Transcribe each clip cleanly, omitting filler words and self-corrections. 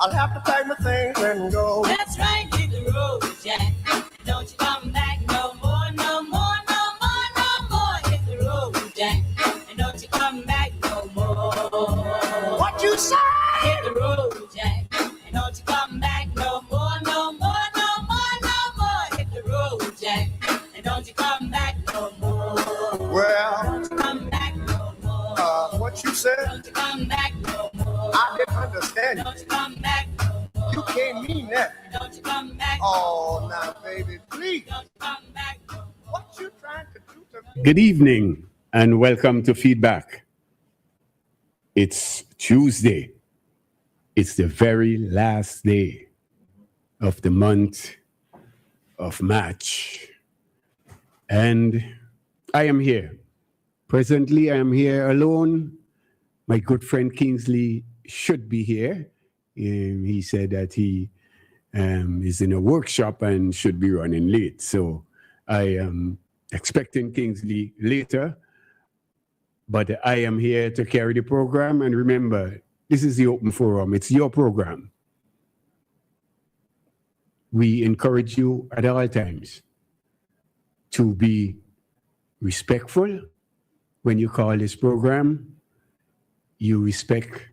I'll have to pack my things and go. That's right, hit the road, Jack. Don't you come back no more, no more, no more, no more. Hit the road, Jack. And don't you come back no more. What you say? Hit the road, Jack. And don't you come back no more, no more, no more, no more. Hit the road, Jack. And don't you come back no more. Well, Don't you come back no more. What you said? Don't you come back no more. I didn't understand Don't you. you come back no more. You can't mean that. Don't you come back. Oh, now, baby, please. Don't you come back no more. What you trying to do to me? Good evening and welcome to Feedback. It's Tuesday. It's the very last day of the month of March. And I am here. Presently, I am here alone. My good friend Kingsley should be here. He said that he is in a workshop and should be running late. So I am expecting Kingsley later. But I am here to carry the program. And remember, this is the open forum. It's your program. We encourage you at all times to be respectful when you call this program. You respect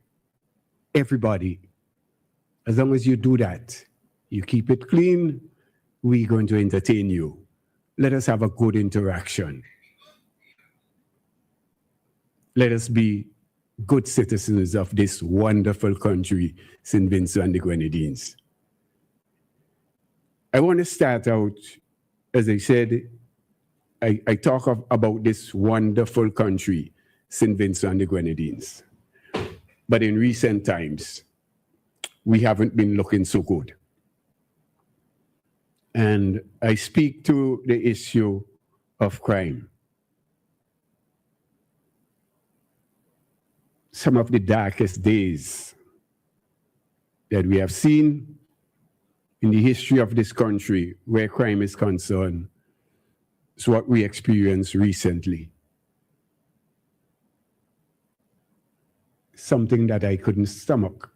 everybody. As long as you do that, you keep it clean, we're going to entertain you. Let us have a good interaction. Let us be good citizens of this wonderful country, St. Vincent and the Grenadines. I want to start out, as I said, I talk about this wonderful country, St. Vincent and the Grenadines. But in recent times, we haven't been looking so good. And I speak to the issue of crime. Some of the darkest days that we have seen in the history of this country where crime is concerned is what we experienced recently. Something that I couldn't stomach.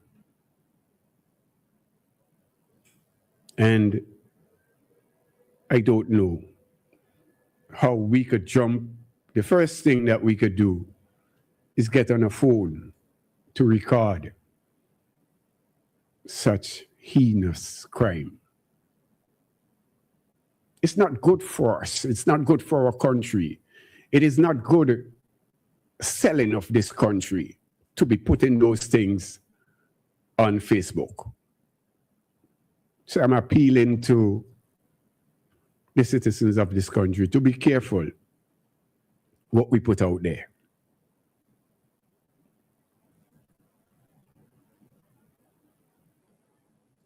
And I don't know how we could jump. The first thing that we could do is get on a phone to record such heinous crime. It's not good for us. It's not good for our country. It is not good selling of this country to be putting those things on Facebook. So I'm appealing to the citizens of this country to be careful what we put out there.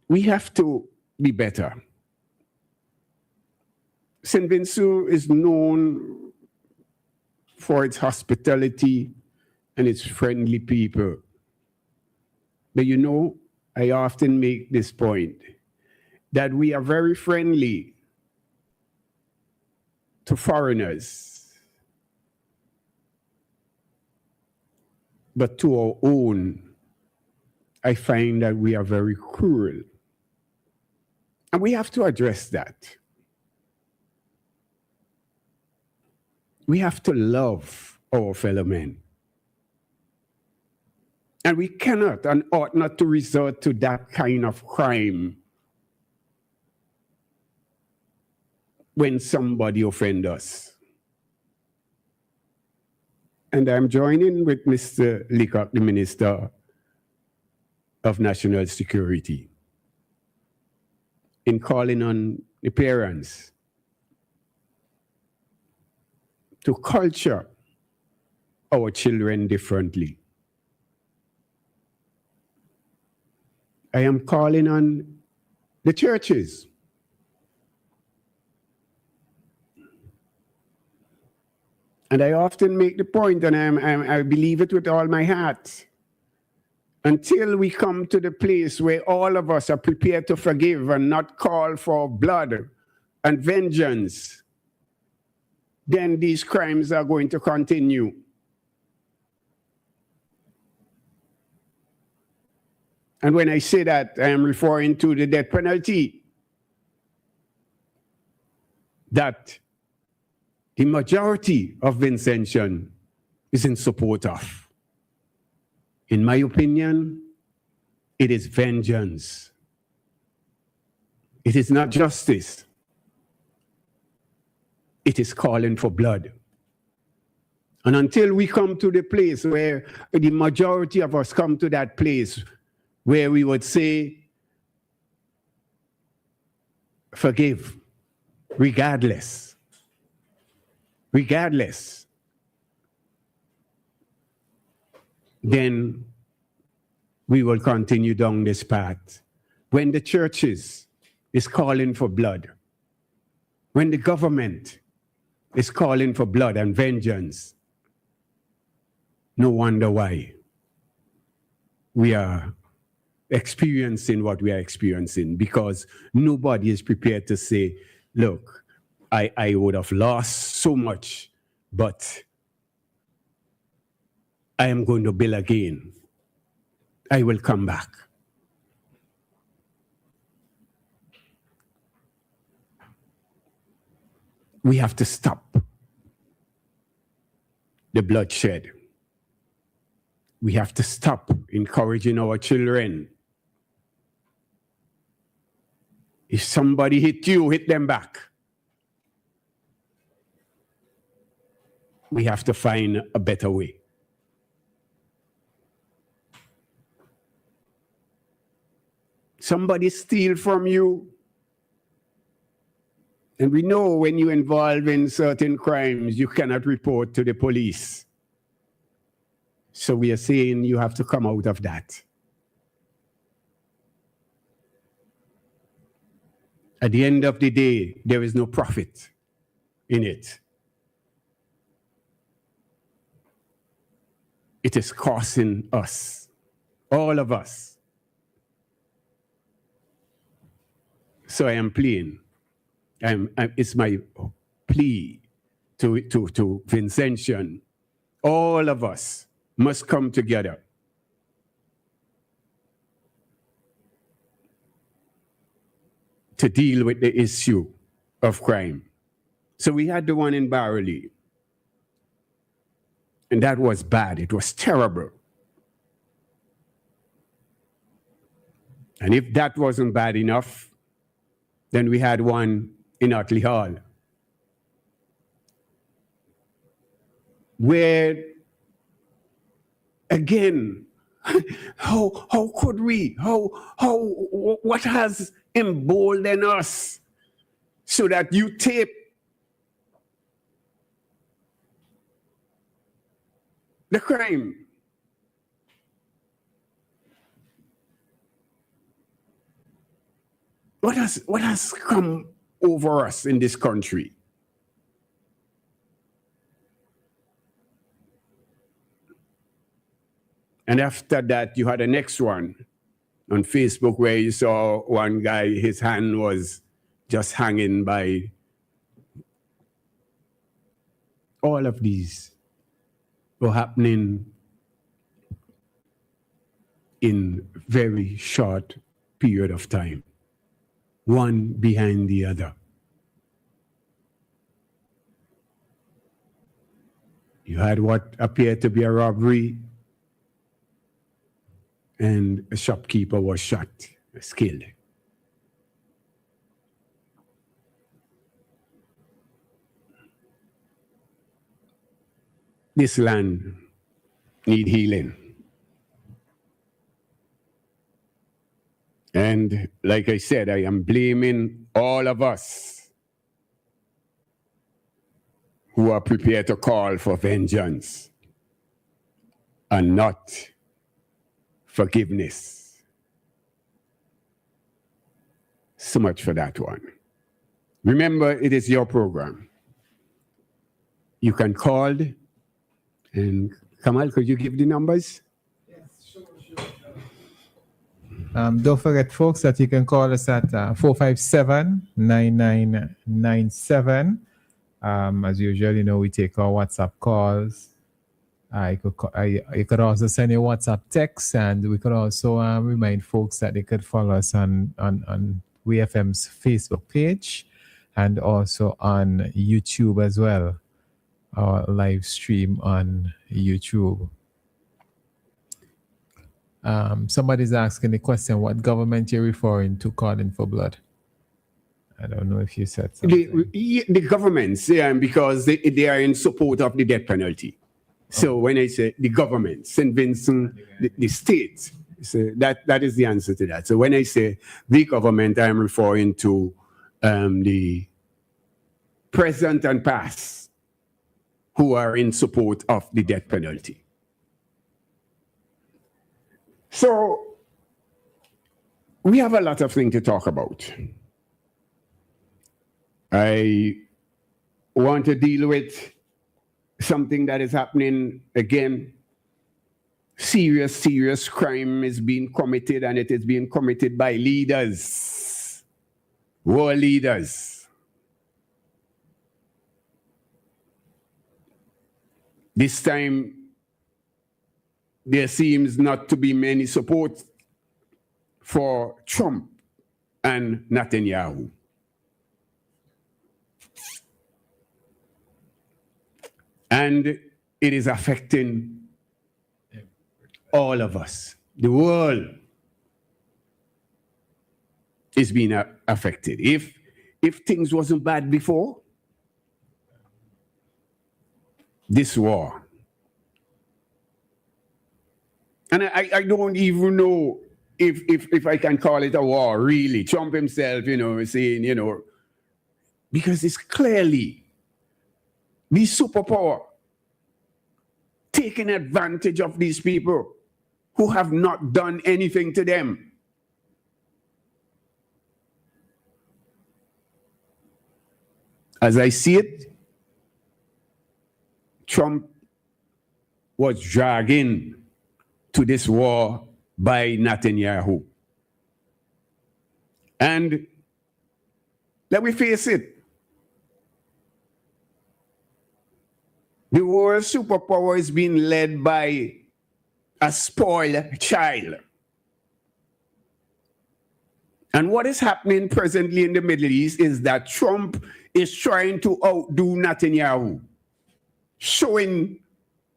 We have to be better. St. Vincent is known for its hospitality and its friendly people. But you know, I often make this point that we are very friendly to foreigners, but to our own, I find that we are very cruel. And we have to address that. We have to love our fellow men. And we cannot and ought not to resort to that kind of crime when somebody offends us. And I'm joining with Mr. Leacock, the Minister of National Security, in calling on the parents to culture our children differently. I am calling on the churches and I often make the point, and I believe it with all my heart, until we come to the place where all of us are prepared to forgive and not call for blood and vengeance, then these crimes are going to continue. And when I say that, I am referring to the death penalty that the majority of Vincentian is in support of. In my opinion, it is vengeance. It is not justice. It is calling for blood. And until we come to the place where the majority of us come to that place where we would say, forgive, regardless, then we will continue down this path. When the churches is calling for blood, when the government is calling for blood and vengeance, no wonder why we are experiencing what we are experiencing, because nobody is prepared to say, look, I would have lost so much, but I am going to build again. I will come back. We have to stop the bloodshed. We have to stop encouraging our children. If somebody hit you, hit them back. We have to find a better way. Somebody steal from you. And we know when you're involved in certain crimes, you cannot report to the police. So we are saying you have to come out of that. At the end of the day, there is no profit in it. It is costing us, all of us. So I am pleading. It's my plea to Vincentian. All of us must come together. To deal with the issue of crime. So we had the one in Barley. And that was bad. It was terrible. And if that wasn't bad enough, then we had one in Otley Hall, where, again, how could we? What has emboldened us so that you tape the crime? What has come over us in this country? And after that, you had the next one on Facebook where you saw one guy, his hand was just hanging by. All of these were happening in very short period of time, one behind the other. You had what appeared to be a robbery, and a shopkeeper was shot, killed. This land needs healing. And like I said, I am blaming all of us who are prepared to call for vengeance and not forgiveness. So much for that one. Remember, it is your program. You can call, and Kamal, could you give the numbers? Don't forget, folks, that you can call us at 457-9997. As usual, we take our WhatsApp calls You could also send your WhatsApp text, and we could also remind folks that they could follow us on WFM's Facebook page and also on YouTube as well, our live stream on YouTube. Somebody's asking the question, what government you're referring to calling for blood? I don't know if you said something. The governments, because they are in support of the death penalty. So when I say the government, St. Vincent, the state, so that is the answer to that. So when I say the government, I'm referring to the present and past who are in support of the death penalty. So we have a lot of things to talk about. I want to deal with something that is happening again. Serious crime is being committed, and it is being committed by leaders, world leaders. This time, there seems not to be many support for Trump and Netanyahu. And it is affecting all of us. The world is being affected. If things wasn't bad before, this war. And I don't even know if I can call it a war, really. Trump himself, saying, because it's clearly the superpower taking advantage of these people who have not done anything to them. As I see it, Trump was dragged to this war by Netanyahu. And let me face it, the world superpower is being led by a spoiled child. And what is happening presently in the Middle East is that Trump is trying to outdo Netanyahu, showing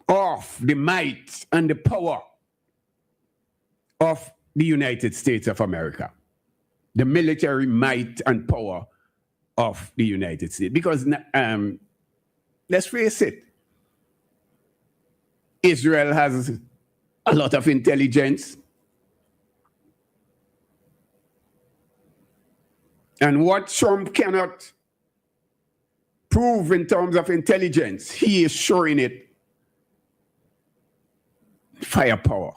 off the might and the power of the United States of America, the military might and power of the United States. Because let's face it, Israel has a lot of intelligence. And what Trump cannot prove in terms of intelligence, he is showing it firepower.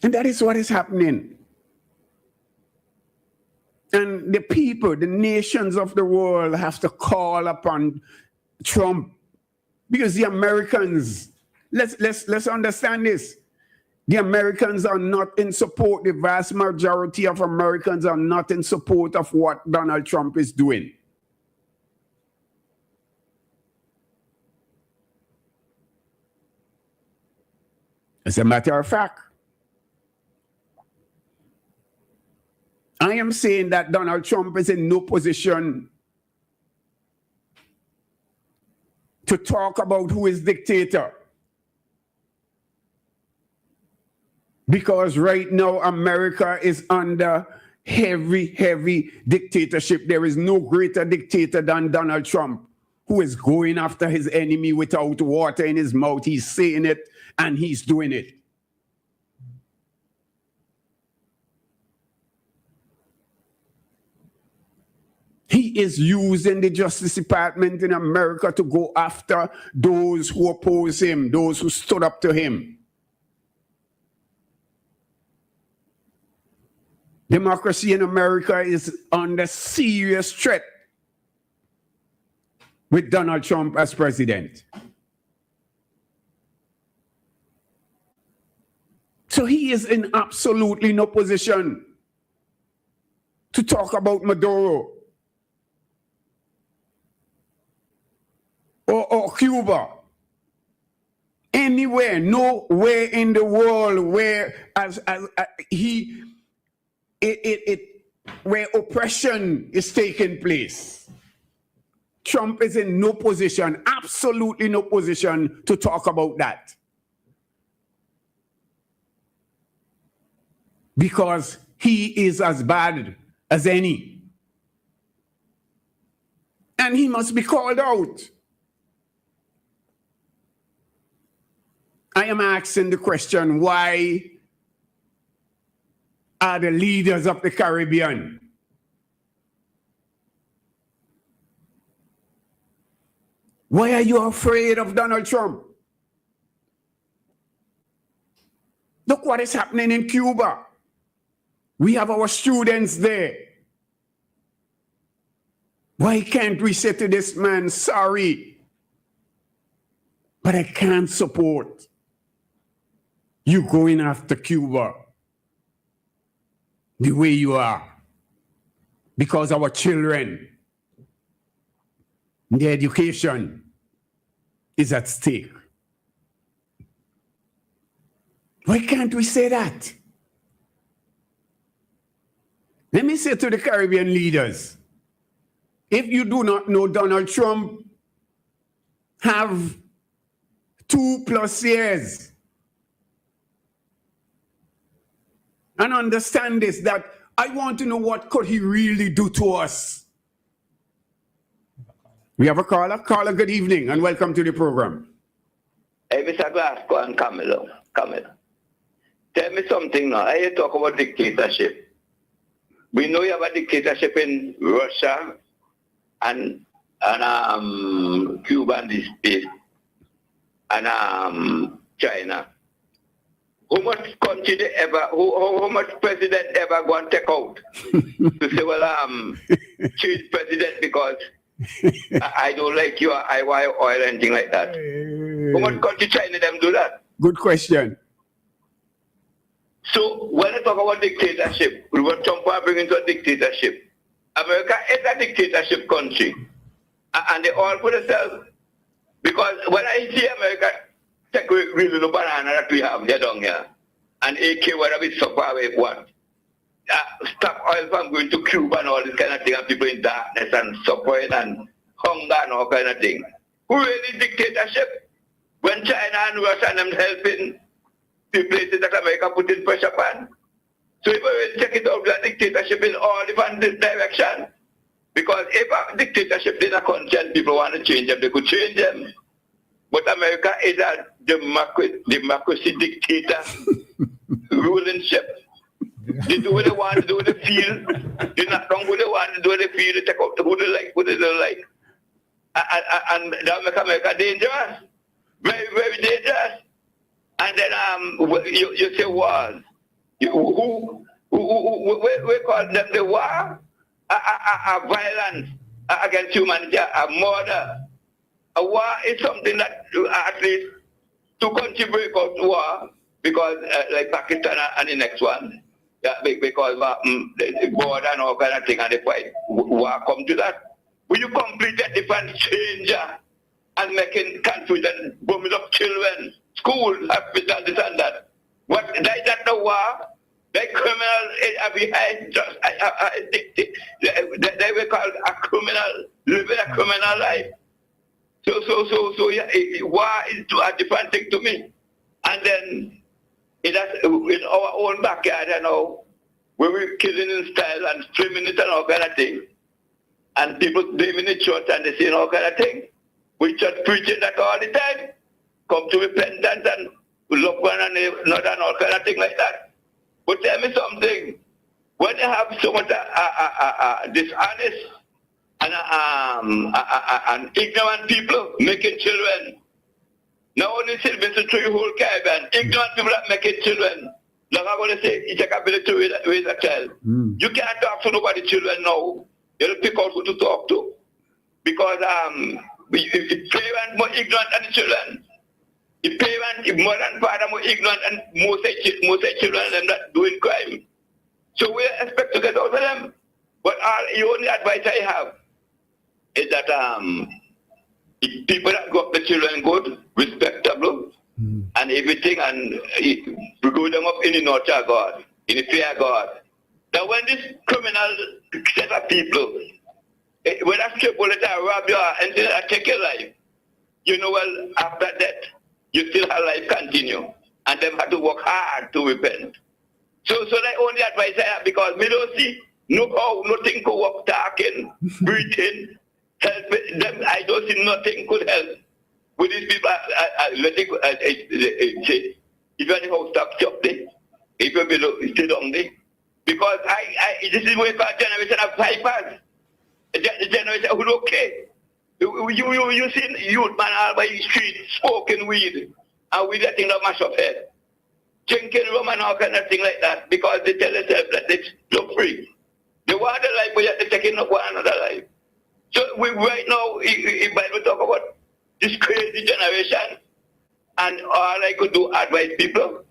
And that is what is happening. And the people, the nations of the world have to call upon Trump. Because the Americans, let's understand this. The Americans are not in support, the vast majority of Americans are not in support of what Donald Trump is doing. As a matter of fact, I am saying that Donald Trump is in no position to talk about who is dictator. Because right now, America is under heavy dictatorship. There is no greater dictator than Donald Trump, who is going after his enemy without water in his mouth. He's saying it and he's doing it. He is using the Justice Department in America to go after those who oppose him, those who stood up to him. Democracy in America is under serious threat with Donald Trump as president. So he is in absolutely no position to talk about Maduro. or Cuba. Anywhere, nowhere in the world where where oppression is taking place. Trump is in no position, absolutely no position to talk about that. Because he is as bad as any. And he must be called out. I am asking the question, why are the leaders of the Caribbean why are you afraid of Donald Trump? Look what is happening in Cuba. We have our students there. Why can't we say to this man, sorry, but I can't support you going after Cuba the way you are? Because our children, their education is at stake. Why can't we say that? Let me say to the Caribbean leaders, if you do not know, Donald Trump have 2+ years. And understand this, that I want to know what could he really do to us. We have a caller. Caller, good evening and welcome to the program. Hey, Mr. Glasgow and Camilo. Tell me something now. I hear talk about dictatorship. We know you have a dictatorship in Russia and Cuba and this space and China. How much country they ever, how much president ever go and take out to say, well, change president because I don't like you, I want oil, anything like that. How much country China them do that? Good question. So when I talk about dictatorship, we want Trump to bring into a dictatorship. America is a dictatorship country. And they all put themselves, because when I see America take really the banana that we have here down here, and AK, whether we suffer with what? Stop oil from going to Cuba and all this kind of thing, and people in darkness and suffering and hunger and all kind of thing. Who really dictatorship? When China and Russia and them helping the places that America put in pressure upon. So if we check it out, that dictatorship in all different direction. Because if a dictatorship in a country and people want to change them, they could change them. But America is a democracy dictator ruling ship. They do what they want to do what they feel. They not wrong what they want to do what they feel. They take out who they like, what they don't like. And that makes America dangerous. Very, very dangerous. And then you say wars. Who we call them the war? A violence against humanity, a murder. A war is something that at least 2 countries break out war because like Pakistan and the next one. Yeah, because the border and all kind of thing and the fight war come to that. When you completely different changer and making confusion, bombing up children, school, hospital, this and that. What that the war? The criminal are behind just they were called a criminal, living a criminal life. So yeah, war is a different thing to me. And then in our own backyard, you know, where we're killing in style and streaming it and all kind of thing. And people blaming the church and they say all kind of thing. We church preaching that all the time. Come to repentance and love one another and all kind of thing like that. But tell me something. When you have so much dishonest and ignorant people making children, not only Sylvester through the whole Caribbean, ignorant people that making children. Like I'm going to say, it's a ability to raise a child. You can't talk to nobody children now. You'll pick out who to talk to. Because if parents more ignorant than the children, the parents, if mother and father more ignorant and most children them that doing crime. So we expect to get out of them. But the only advice I have is that people that grow up the children good, respectable, and everything, and we grow them up in the knowledge of God, in the fear of God. Now when this criminal set of people, when that strip bullet rob you and they take your life, you know, well, after that, you still have life continue. And them have to work hard to repent. So the only advice I have, because me don't see nothing could work, talking, breathing, help them. I don't see nothing could help. With these people, say, if you are the house stop there, if you below, stay down there. Because this is what we call a generation of vipers. The generation who's okay. You see youth man all by the street smoking weed, and we that thing that mash up head. Drinking rum and all kind of thing like that, because they tell themselves that they look free. They want the life, but yet they're taking up one another life. So we right now, if Bible talk about this crazy generation, and all I could do advise people,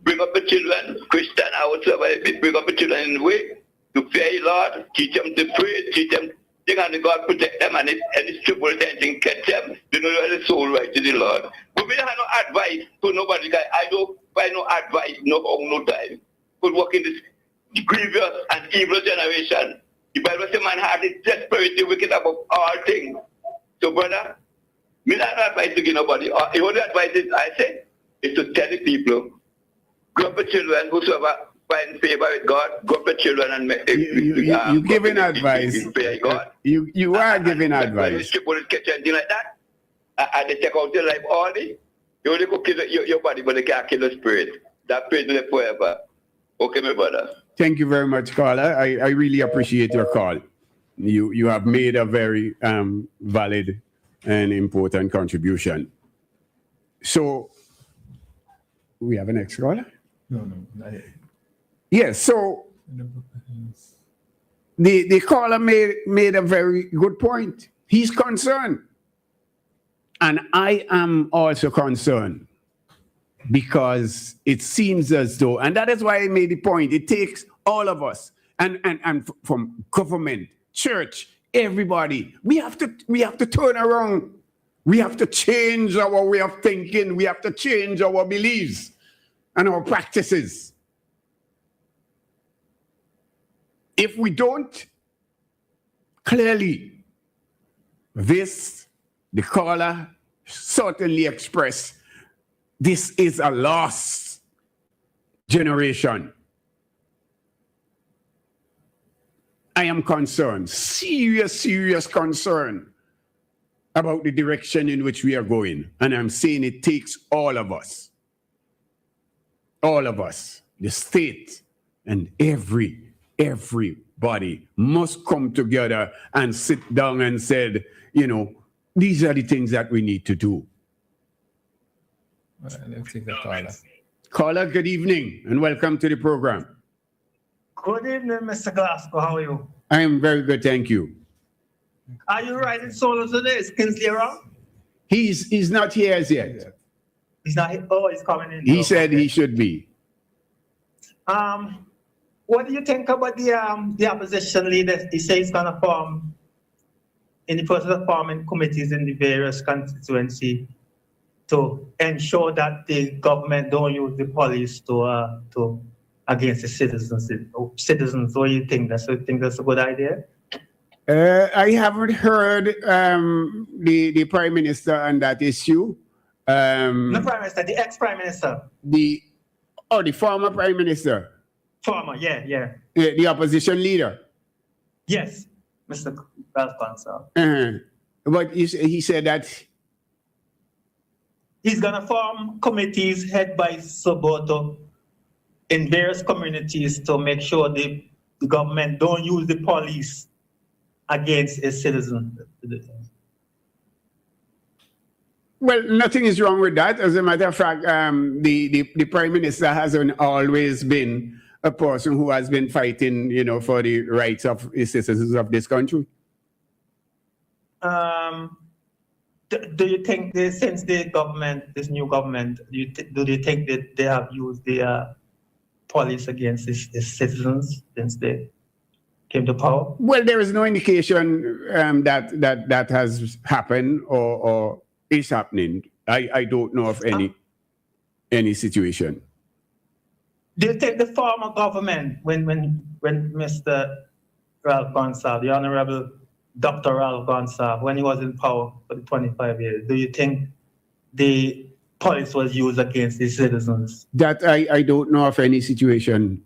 bring up the children, Christian, I would say, bring up the children in the way to fear the Lord, teach them to pray, teach them, they can God protect them, and if any stupid anything catch them, they know that the soul right to the Lord. But we don't have no advice to nobody. I don't find no advice, no time. Could work in this grievous and evil generation. The Bible says man heart is desperately wicked above all things. So brother, me not advice to give nobody. The only advice is I say is to tell the people, grow up the children, whosoever find favor with God, grow up the children and make you giving advice. God. You are giving advice. People catch anything like that, and they take out your life all day. You only could kill your body, but they can't kill the spirit. That spirit will live forever. Okay, my brother. Thank you very much, caller. I really appreciate your call. You have made a very valid and important contribution. So, we have an next caller? No, not yet. Yes, so the caller made a very good point. He's concerned. And I am also concerned because it seems as though, and that is why I made the point, it takes all of us and from government, church, everybody, we have to turn around. We have to change our way of thinking. We have to change our beliefs and our practices. If we don't, clearly, the caller certainly expressed, this is a lost generation. I am concerned, serious concern about the direction in which we are going. And I'm saying it takes all of us, the state, and everybody must come together and sit down and said, these are the things that we need to do. Let's take the caller. Caller, good evening and welcome to the program. Good evening, Mr. Glasgow. How are you? I am very good, thank you. Are you riding solo today? Is Kingsley around? He's not here as yet. He's not here. Oh, he's coming in. He said he should be. What do you think about the opposition leader? He says he's gonna form in the process of forming committees in the various constituencies to ensure that the government don't use the police to against the citizens. What do you think? That's a good idea? I haven't heard the Prime Minister on that issue. The Prime Minister, the ex-Prime Minister. The former Prime Minister. Former, yeah. The opposition leader. Yes, Mr. Alfonso. But he said that he's going to form committees headed by Soboto in various communities to make sure the government don't use the police against its citizens. Well, nothing is wrong with that. As a matter of fact, the Prime Minister hasn't always been a person who has been fighting, for the rights of the citizens of this country. Do you think since the government, this new government, do you think that they have used the police against its citizens since they? came to power? Well, there is no indication that has happened or is happening. I don't know of any situation. Do you think the former government, when Mr. Ralph Gonsalves, the Honorable Dr. Ralph Gonsalves, when he was in power for the 25 years, do you think the police was used against the citizens? That I don't know of any situation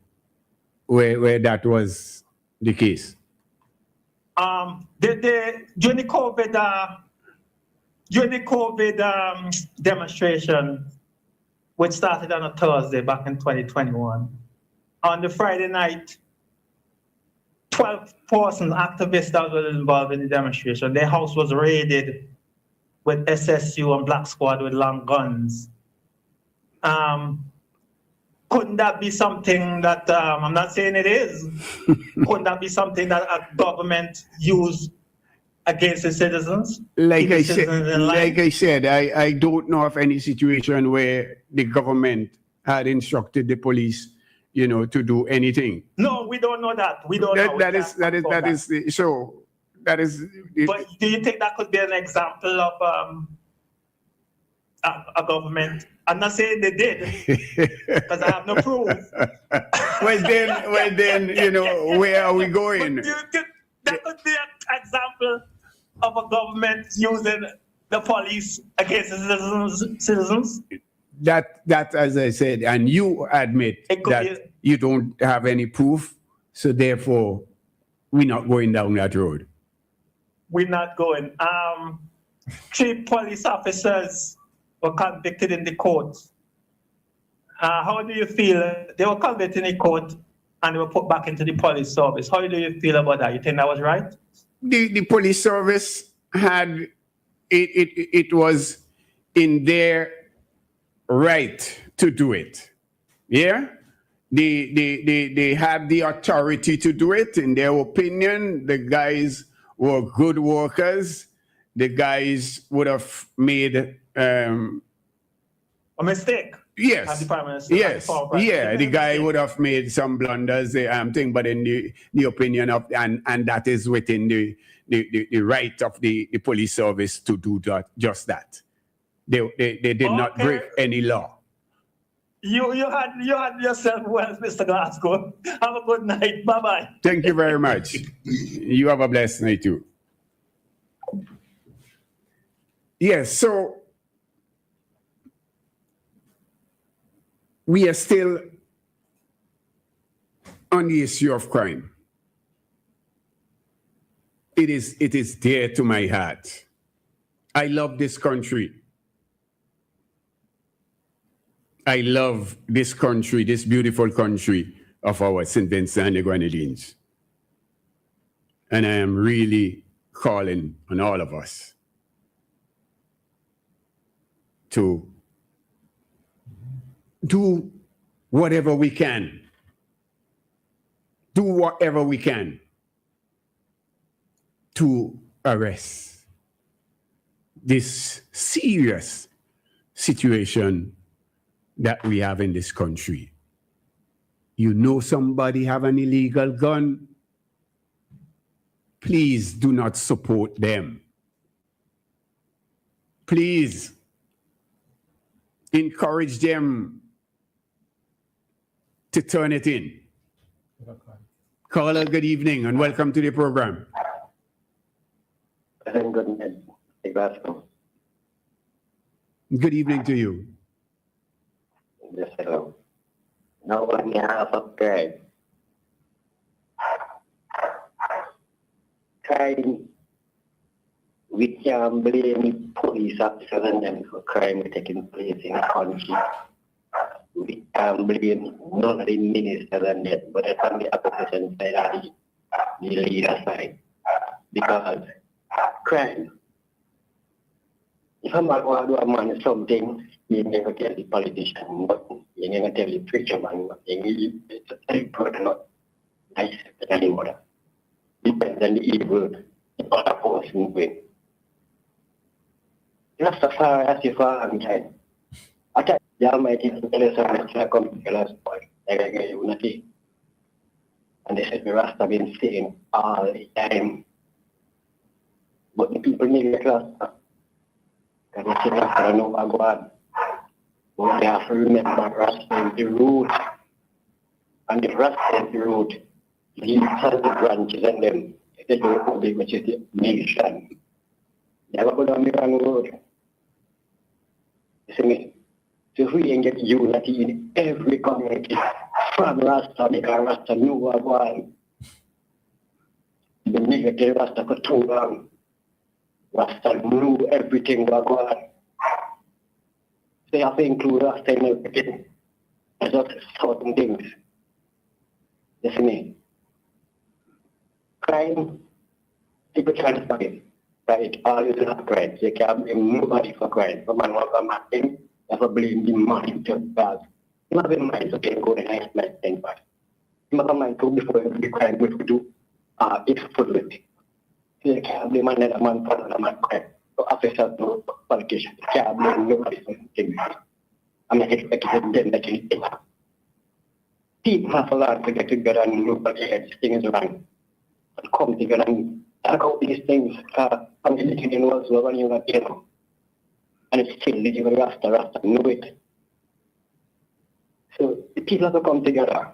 where that was the case. During the COVID demonstration, which started on a Thursday back in 2021, on the Friday night, 12 persons, activists that were involved in the demonstration, their house was raided with SSU and Black Squad with long guns. Couldn't that be something that, I'm not saying it is, couldn't that be something that a government used against the citizens? Like I said, I don't know of any situation where the government had instructed the police, to do anything. No, we don't know that. We don't know. That is. But do you think that could be an example of a government? I'm not saying they did, because I have no proof. well then, where are we going? Do you think that could be an example of a government using the police against the citizens? That, as I said, and you admit that you don't have any proof, so therefore, we're not going down that road. We're not going. 3 police officers were convicted in the court. How do you feel? They were convicted in the court and they were put back into the police service. How do you feel about that? You think that was right? The police service had it was in their right to do it. Yeah? They had the authority to do it. In their opinion, the guys were good workers. The guys would have made a mistake. Yes. Yes. Yeah. The guy would have made some blunders, but in the opinion of and that is within the right of the police service to do that, just that. They did not break any law. You had yourself well, Mr. Glasgow. Have a good night. Bye-bye. Thank you very much. You have a blessed night too. Yes, so we are still on the issue of crime. It is dear to my heart. I love this country. I love this country, this beautiful country of our St. Vincent and the Grenadines. And I am really calling on all of us to do whatever we can. Do whatever we can to arrest this serious situation that we have in this country. You know somebody have an illegal gun, please do not support them. Please encourage them to turn it in. Caller, good evening and welcome to the program. Good evening to you. Yes, hello. Now on behalf of crime, we can blame police officers and them for crime taking place in the country. We can blame none of the ministers and that, but it's on the opposition side of the leader side. Because crime, if I'm not going to do a man something, you never tell the politician, but you never tell the preacher man, but you tell the not nice anymore. Depends on the evil the other person with. Just as far as you far and time. I tell the Almighty to tell us how to come to the last point. I get you nothing. And they said the Rasta been saying all the time. But the people neglect Rasta. And they say Rasta don't know what go on. But they have to remember Rasta is the root. And if Rasta is the root, these are the branches and them, the Republic, which is the nation. Never go down the wrong road. You see me? So if we can get unity in every community, from Rasta, because Rasta knew what was. The negative Rasta for too long. Rasta knew everything what was. They have to include Rasta in everything. There's not certain things. You see me? Crime, people try to forget. Right? Always have crime. You can't blame nobody for crime. If a man wants a thing, you have to blame the man to bad. You have in mind, okay, go and nice man thing back. You have in mind too before the crime which we do, it's full with it. You can't blame another man for another man crime. So officers, no politicians, you can't blame nobody for things. I'm not expecting them that you think. People have a lot to get together and look at these things wrong. And come together and talk out these things. I'm living in what's when you're not, and it's still living with Rasta, know it. So the people have to come together.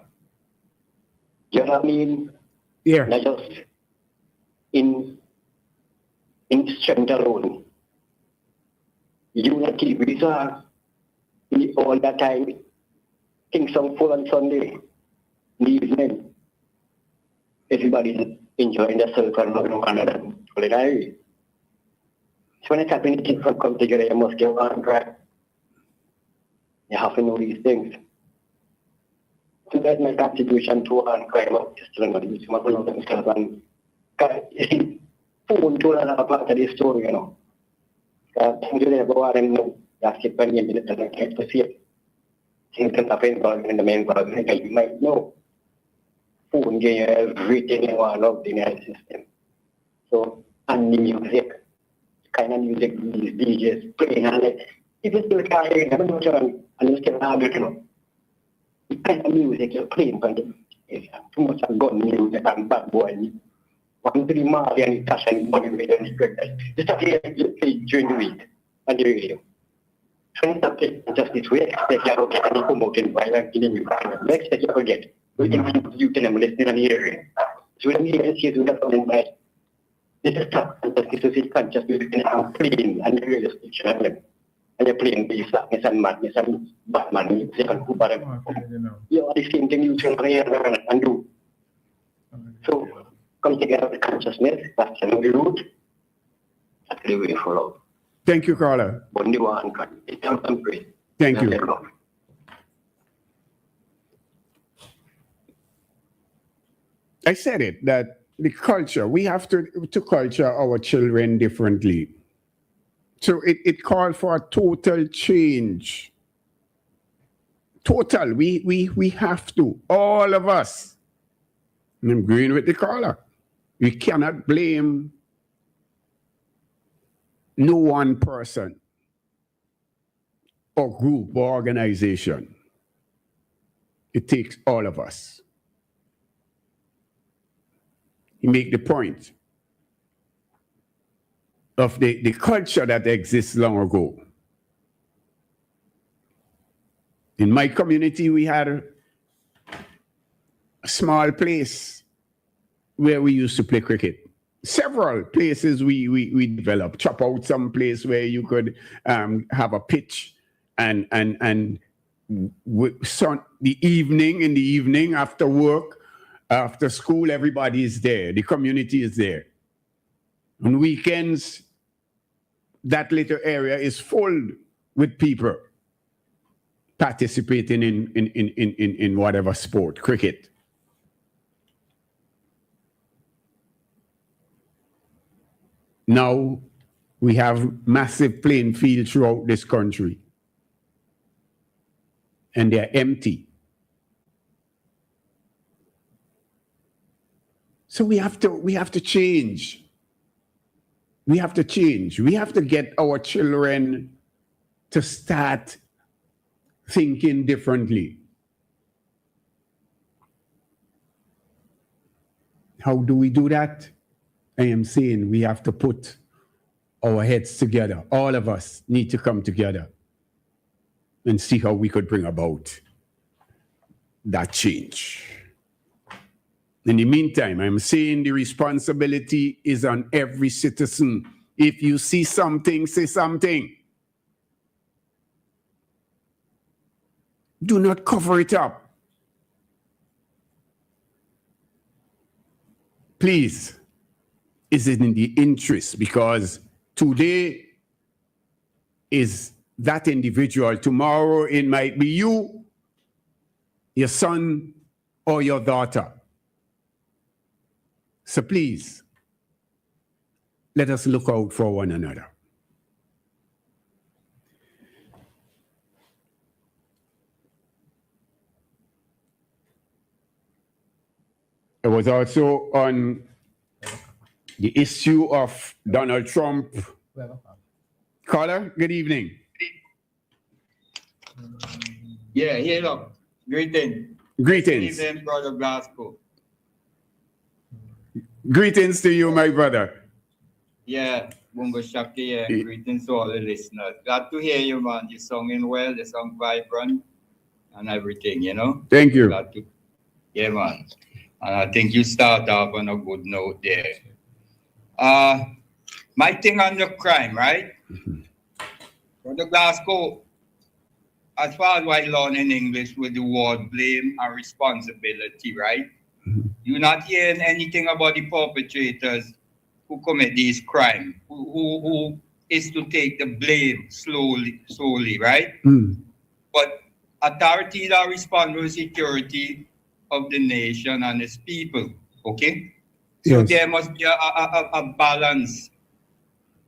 You know what I mean? Yeah. Not just in strength alone. Unity, we saw all that time. Things are full on Sunday, in the evening. Everybody's enjoying themselves and loving one another. So when it's happening, things come together, you must get one right. You have to know these things. So that's my contribution to one crime of children. And you see, phone told another part of the story, Things you never want them know. You have to keep on getting it and get to see it. Things can happen in the main problem, you might know. Phone give you everything you want of the United system. So, and the music, kind of music these DJs playing and like, if you still can't hear them, and you still have it, the kind of music you're playing, but it's too much of gun music and bad boy. One to the Marley and Tasha and Bonnie with and the just have to play during the week on the radio. So it's not just this way, expect you to get any promoted by like in the new next expect you to get. We can you tell them listening and hearing. So when you hear you do that something like this is tough and just this is can't just be playing and the radio station and them. And you're playing the slackness and madness and Batman music and who but you are the same thing you can play and do. So come together with consciousness, that's the root. That's the way forward. Thank you, Carla. Thank you. I said it, that the culture, we have to culture our children differently. So it called for a total change. Total, we have to, all of us. And I'm agreeing with the caller. We cannot blame no one person or group or organization. It takes all of us. You make the point of the culture that exists long ago. In my community, we had a small place where we used to play cricket. Several places we developed. Chop out some place where you could have a pitch and the evening after work, after school, everybody is there. The community is there. On weekends, that little area is full with people participating in whatever sport, cricket. Now we have massive playing fields throughout this country, and they're empty. So we have to change. We have to change. We have to get our children to start thinking differently. How do we do that? I am saying we have to put our heads together. All of us need to come together and see how we could bring about that change. In the meantime, I'm saying the responsibility is on every citizen. If you see something, say something. Do not cover it up. Please, is it in the interest? Because today is that individual. Tomorrow it might be you, your son, or your daughter. So please, let us look out for one another. It was also on the issue of Donald Trump. Caller, good evening. Yeah, hello. Greetings. Greetings. Good evening, Brother Glasgow. Greetings to you, my brother. Yeah, Bungo Shaki, yeah. Greetings to all the listeners. Glad to hear you, man. You singing well, the song vibrant and everything, you know? Thank you. Glad to, yeah, man. And I think you start off on a good note there. My thing on the crime, right? Brother Glasgow, as far as I learn in English with the word blame and responsibility, right? You're not hearing anything about the perpetrators who commit these crimes, who is to take the blame solely, right? But authorities are responsible for security of the nation and its people, okay? So Yes. there must be a balance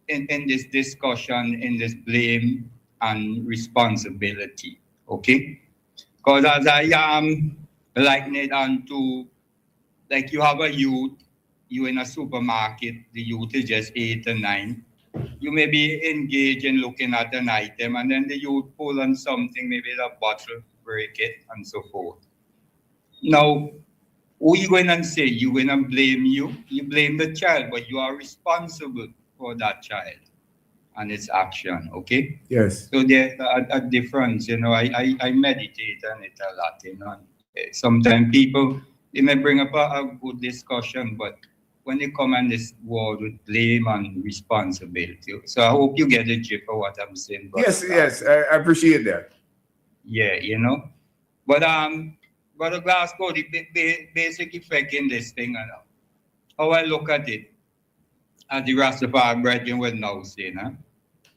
in this discussion, in this blame and responsibility, okay? Because as I am liking it onto, like you have a youth, you in a supermarket, the youth is just 8 or 9. You may be engaged in looking at an item and then the youth pull on something, maybe the bottle, break it, and so forth. Now, who you going to say? You going to blame you? You blame the child, but you are responsible for that child and its action, okay? Yes. So there's a difference, you know. I meditate on it a lot, you know. Sometimes people, they may bring up a good discussion, but when they come on this word with blame and responsibility. So I hope you get the gist of what I'm saying. Yes, I appreciate that. Yeah, you know. But Brother Glasgow, the basic effect in this thing, you know, how I look at it, as the Rastafari brethren will now say,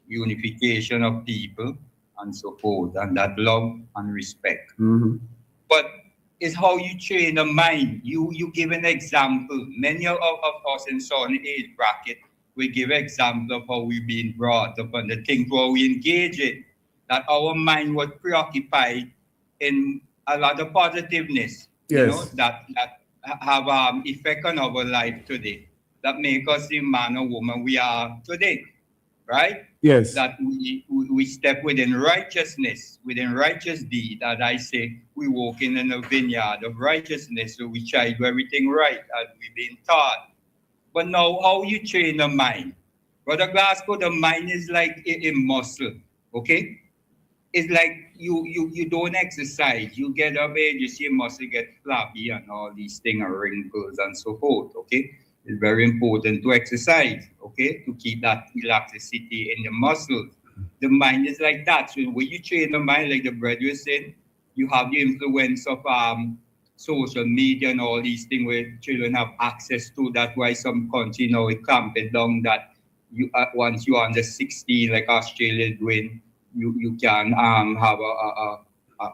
unification of people and so forth, and that love and respect. But it's how you train the mind. You give an example. Many of us in certain age bracket, we give example of how we've been brought up and the things where we engage in, that our mind was preoccupied in a lot of positiveness, you know, that have effect on our life today, that make us the man or woman we are today, right? Yes. That we step within righteousness, within righteous deed, as I say, we walk in a vineyard of righteousness, so we try to do everything right as we've been taught. But now, how you train the mind? Brother Glasgow, the mind is like a muscle, okay? It's like you don't exercise. You get up and you see a muscle get flabby and all these things and wrinkles and so forth, okay? It's very important to exercise, okay? To keep that elasticity in the muscles. The mind is like that. So when you train the mind, like the brother was saying, you have the influence of social media and all these things where children have access to. That's why some country now it clamp it down that you once you're under 16, like Australia doing, you can have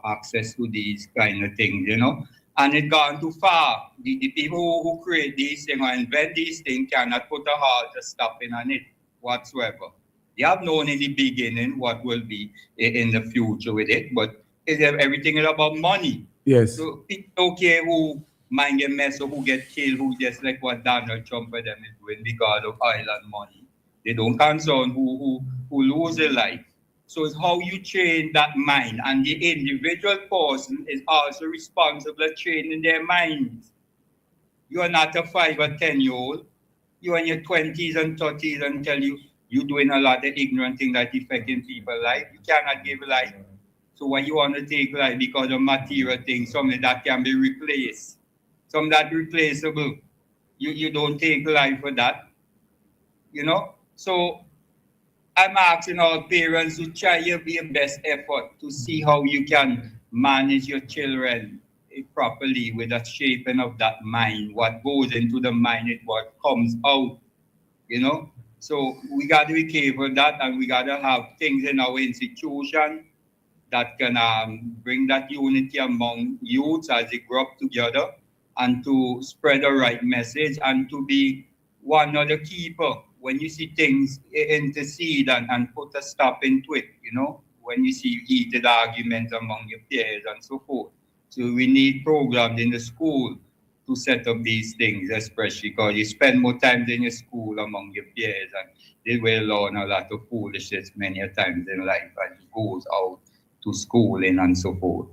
access to these kind of things, you know. And it gone too far. The people who create these things or invent these things cannot put a halt or stopping on it whatsoever. They have known in the beginning what will be in the future with it, but everything is about money. Yes. So people don't care who mind get messed up, who get killed, who just like what Donald Trump and them is doing because of oil and money. They don't concern who lose their life. So it's how you train that mind, and the individual person is also responsible for training their minds. You are not a 5 or 10-year-old. You are in your 20s and 30s and tell you're doing a lot of ignorant things that affecting people's life. You cannot give life. So why you want to take life because of material things, something that can be replaced, something that replaceable. You don't take life for that. You know? So I'm asking all parents to try your best effort to see how you can manage your children properly with the shaping of that mind. What goes into the mind is what comes out, you know? So we got to be careful of that, and we got to have things in our institution that can bring that unity among youths as they grow up together, and to spread the right message, and to be one of the keeper. When you see things, intercede and put a stop into it, you know, when you see heated arguments among your peers and so forth. So we need programs in the school to set up these things, especially because you spend more time in your school among your peers, and they will learn a lot of foolishness many a times in life as it goes out to schooling and so forth.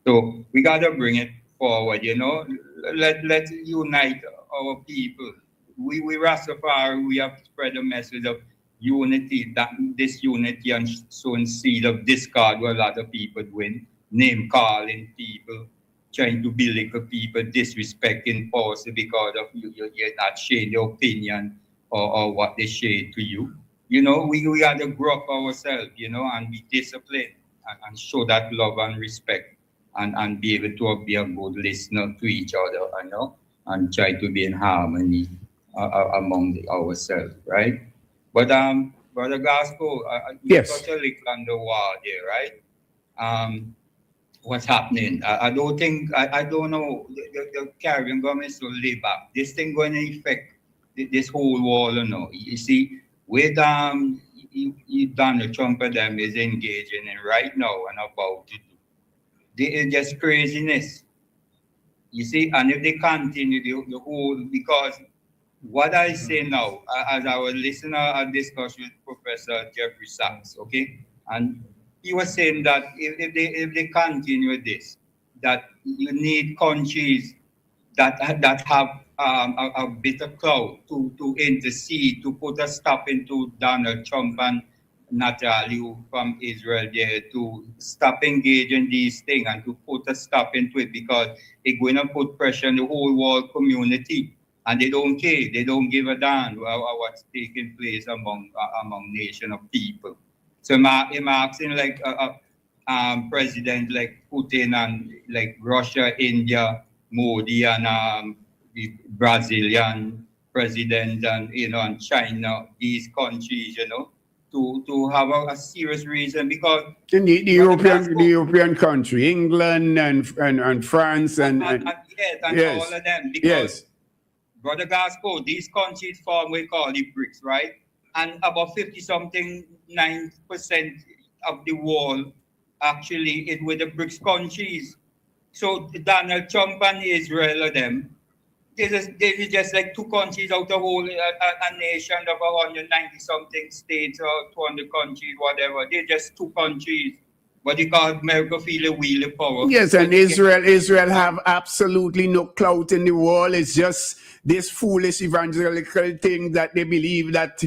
So we got to bring it forward, you know. Let's unite our people. We Rastafari, we have to spread a message of unity, that this unity and sowing seed of discard what a lot of people doing, name calling people, trying to belittle people, disrespecting policy because of you're not sharing their opinion or what they share to you. You know, we got to grow up ourselves, you know, and be disciplined and show that love and respect, and be able to be a good listener to each other, you know, and try to be in harmony among ourselves, right? But Brother Gasco, Yes. got a lick on the wall there, right? What's happening? I don't think, I don't know, the Caribbean government will live up. This thing going to affect this whole wall, you know. You see, with Donald Trump and them is engaging in right now and about to do. It's just craziness. You see, and if they continue the whole, because what I say now, as I was listening to a discussion with Professor Jeffrey Sachs, okay, and he was saying that if they continue this, that you need countries that have a bitter cloud to intercede, to put a stop into Donald Trump and Netanyahu from Israel there, to stop engaging these things and to put a stop into it, because it's going to put pressure on the whole world community. And they don't care, they don't give a damn what's taking place among nation of people. So I'm asking like president like Putin and like Russia, India, Modi, and the Brazilian president, and you know, and China, these countries, you know, to have a serious reason, because the European country, England and France and yes, all of them, because yes. Brother Gasco, these countries form we call the BRICS, right? And about 50-something 9% of the world actually is with the BRICS countries. So Donald Trump and Israel of them, this is just like two countries out of the whole a nation of 190-something states or 200 countries, whatever. They're just two countries. What you call America feel a wheel of power. Yes, and Israel have absolutely no clout in the world. It's just this foolish evangelical thing that they believe that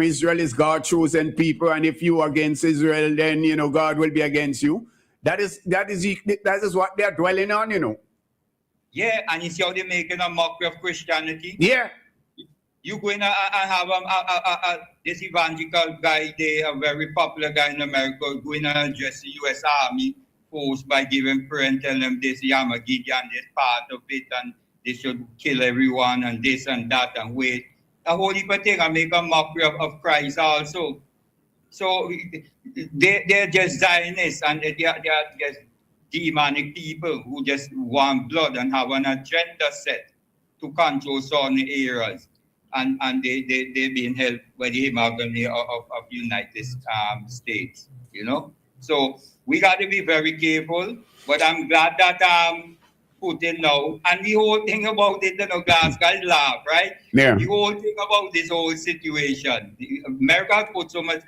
Israel is God's chosen people, and if you are against Israel, then you know God will be against you. That is what they are dwelling on, you know. Yeah, and you see how they're making a mockery of Christianity. Yeah. You're going to have this evangelical guy there, a very popular guy in America, going to address the U.S. Army force by giving prayer and telling them this, Yamagidian, this part of it, and they should kill everyone, and this and that, and wait. A whole heap of things, and make a mockery of Christ also. So they're just Zionists, and they are just demonic people who just want blood and have an agenda set to control certain areas. And they've been helped by the hegemony of United States, you know. So we got to be very careful. But I'm glad that Putin now, and the whole thing about it, you know, guys laugh, right? Yeah. The whole thing about this whole situation, America put so much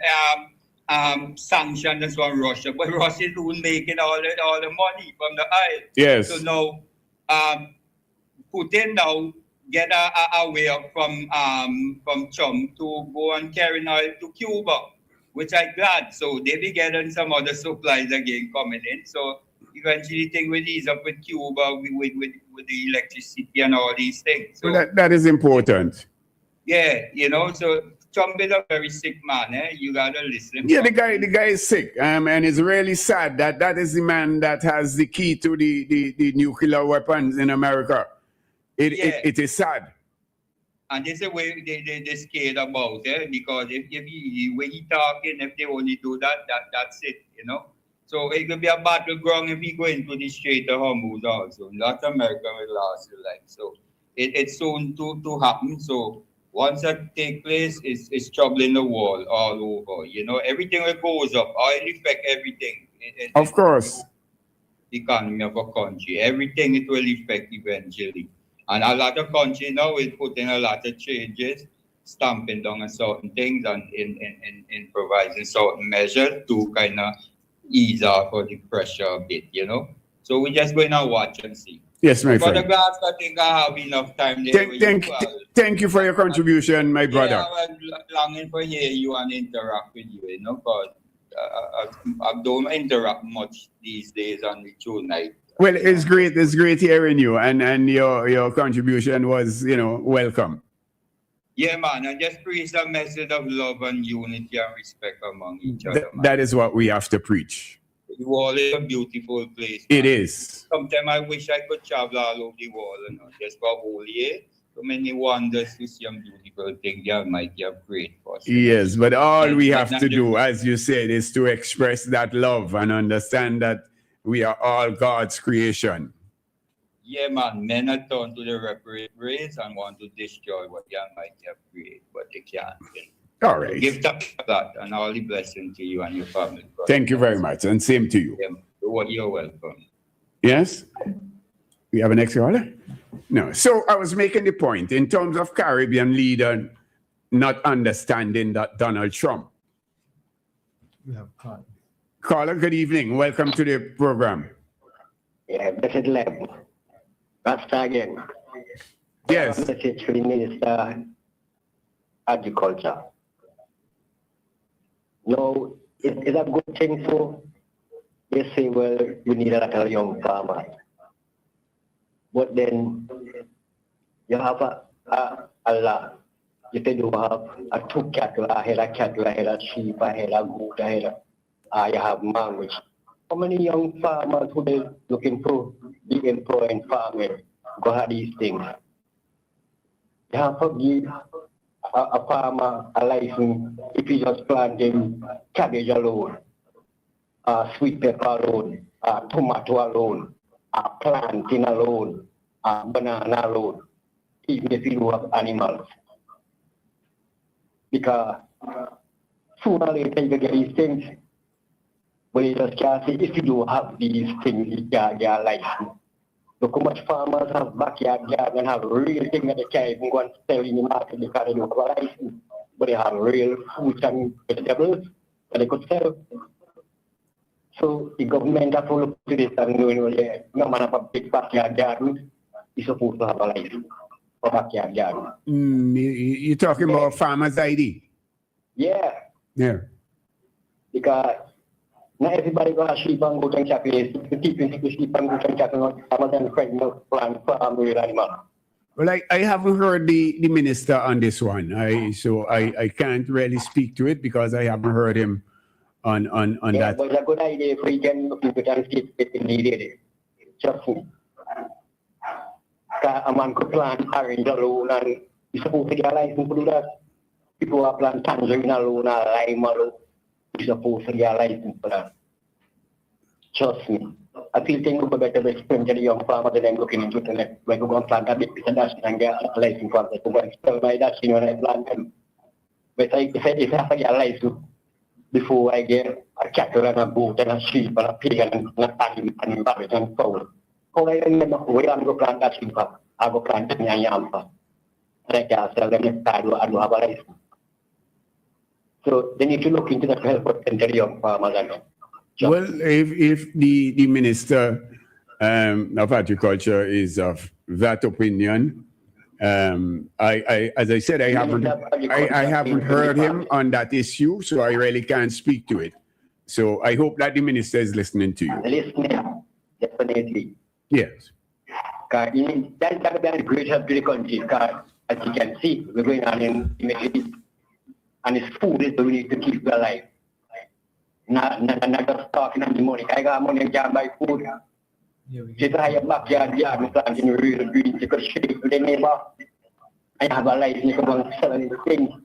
sanctions on Russia, but Russia is who's making all the money from the oil. Yes. So now Putin now get a way up from Chum to go and carry oil to Cuba, which I'm glad. So they be getting some other supplies again coming in. So eventually things will ease up with Cuba with the electricity and all these things. So that is important. yeah, you know, so Trump is a very sick man, eh? You gotta listen. Yeah, the guy is sick, and it's really sad that is the man that has the key to the nuclear weapons in America. It is sad. And this is the way they scared about it, because if he when he talking, if they only do that's it, you know. So it could be a battleground if he go into the Strait of Hormuz also. Latin America will last your life. So it's soon to happen. So once that take place, it's trouble in the world all over. You know, everything will goes up. Oil affect everything. Of course. The economy of a country. Everything it will affect eventually. And a lot of countries now is putting a lot of changes, stamping down on certain things and in providing certain measures to kind of ease off of the pressure a bit, you know. So we're just going to watch and see. Yes, my For friend. the glass, I think I have enough time there. Thank you for your contribution, my brother. Yeah, I was longing for hear you and interact with you know, because I don't interact much these days on the True Night. Well, it's great hearing you, and your contribution was, welcome. Yeah, man, and just preach a message of love and unity and respect among each other, man. That is what we have to preach. The world is a beautiful place, man. It is. Sometimes I wish I could travel all over the world, just for holy year. So many wonders to see some beautiful things the Almighty have created for us. Yes, but all we have to do, as you said, is to express that love and understand that we are all God's creation. Yeah, man, men are turned to the reprobate ways and want to destroy what the Almighty have created, but they can't. All right. So give thanks for that and all the blessing to you and your family. Brother. Thank you very much, and same to you. Yeah, you're welcome. Yes? We have a next caller? No. So I was making the point in terms of Caribbean leader not understanding that Donald Trump. Caller, good evening. Welcome to the program. Yeah, Blessed Lamb. Rasta again. Yes. Message to the Minister Agriculture. No, it's a good thing. So they say, well, we need a lot of young farmers. But then you have a lot. You say you have a 2 cattle, a head of cattle, a head of sheep, a head of goat, a head of, you have mangoes. How many young farmers who they looking to be employed in farming go have these things? You have to give a farmer a license if he just planting cabbage alone, sweet pepper alone, tomato alone, planting alone, banana alone, even if you have animals. Because sooner or later you get these things. But you just can't say if you don't have these things, you can't get a license. Look how much farmers have backyard garden and have real things that they can't even go and sell in the market because they don't have a license. But they have real fruits and vegetables that they could sell. So the government has to look to this and know, no man have a big backyard garden, he's supposed to have a license for backyard garden. You're talking about farmers' ID? Yeah. Yeah. Because not everybody got a sheep and goat and cattle. The people take the sheep and goat and cattle, farmers and pregnant plant farm with animal. Well, I haven't heard the minister on this one. So I can't really speak to it because I haven't heard him on yeah, that. But it's a good idea if we can look into it and see if it's needed. Trust me. A man could plant orange alone and he's supposed to get a license to do that. People are planting tangerine alone or lime alone. He's supposed to get a license for that. Trust me. I feel things would be better to explain to the young farmers than them looking into it. When we go and plant a big piece of dash and get a license for it, to go and spell my dash when I plant them. But if I have to get a license before I get a cattle and a goat and a sheep and a pig and a rabbit and fowl, how I remember where I'm going to plant that sheep, I go plant it in a yam. And I can sell them next time I don't have a license. So they need to look into that to help us the young farmers. Well, if the Minister of Agriculture is of that opinion, As I said, I haven't heard him on that issue, so I really can't speak to it. So I hope that the minister is listening to you. Listening, definitely. Yes. That's going to be a great help to the country, because as you can see, we're going on in the Middle East, and it's food is what we need to keep you alive. Not just talking on the money. I got money, I can't buy food. Just have your backyard, you plant in real green, you could shake with the neighbor. I have a life, you can sell anything.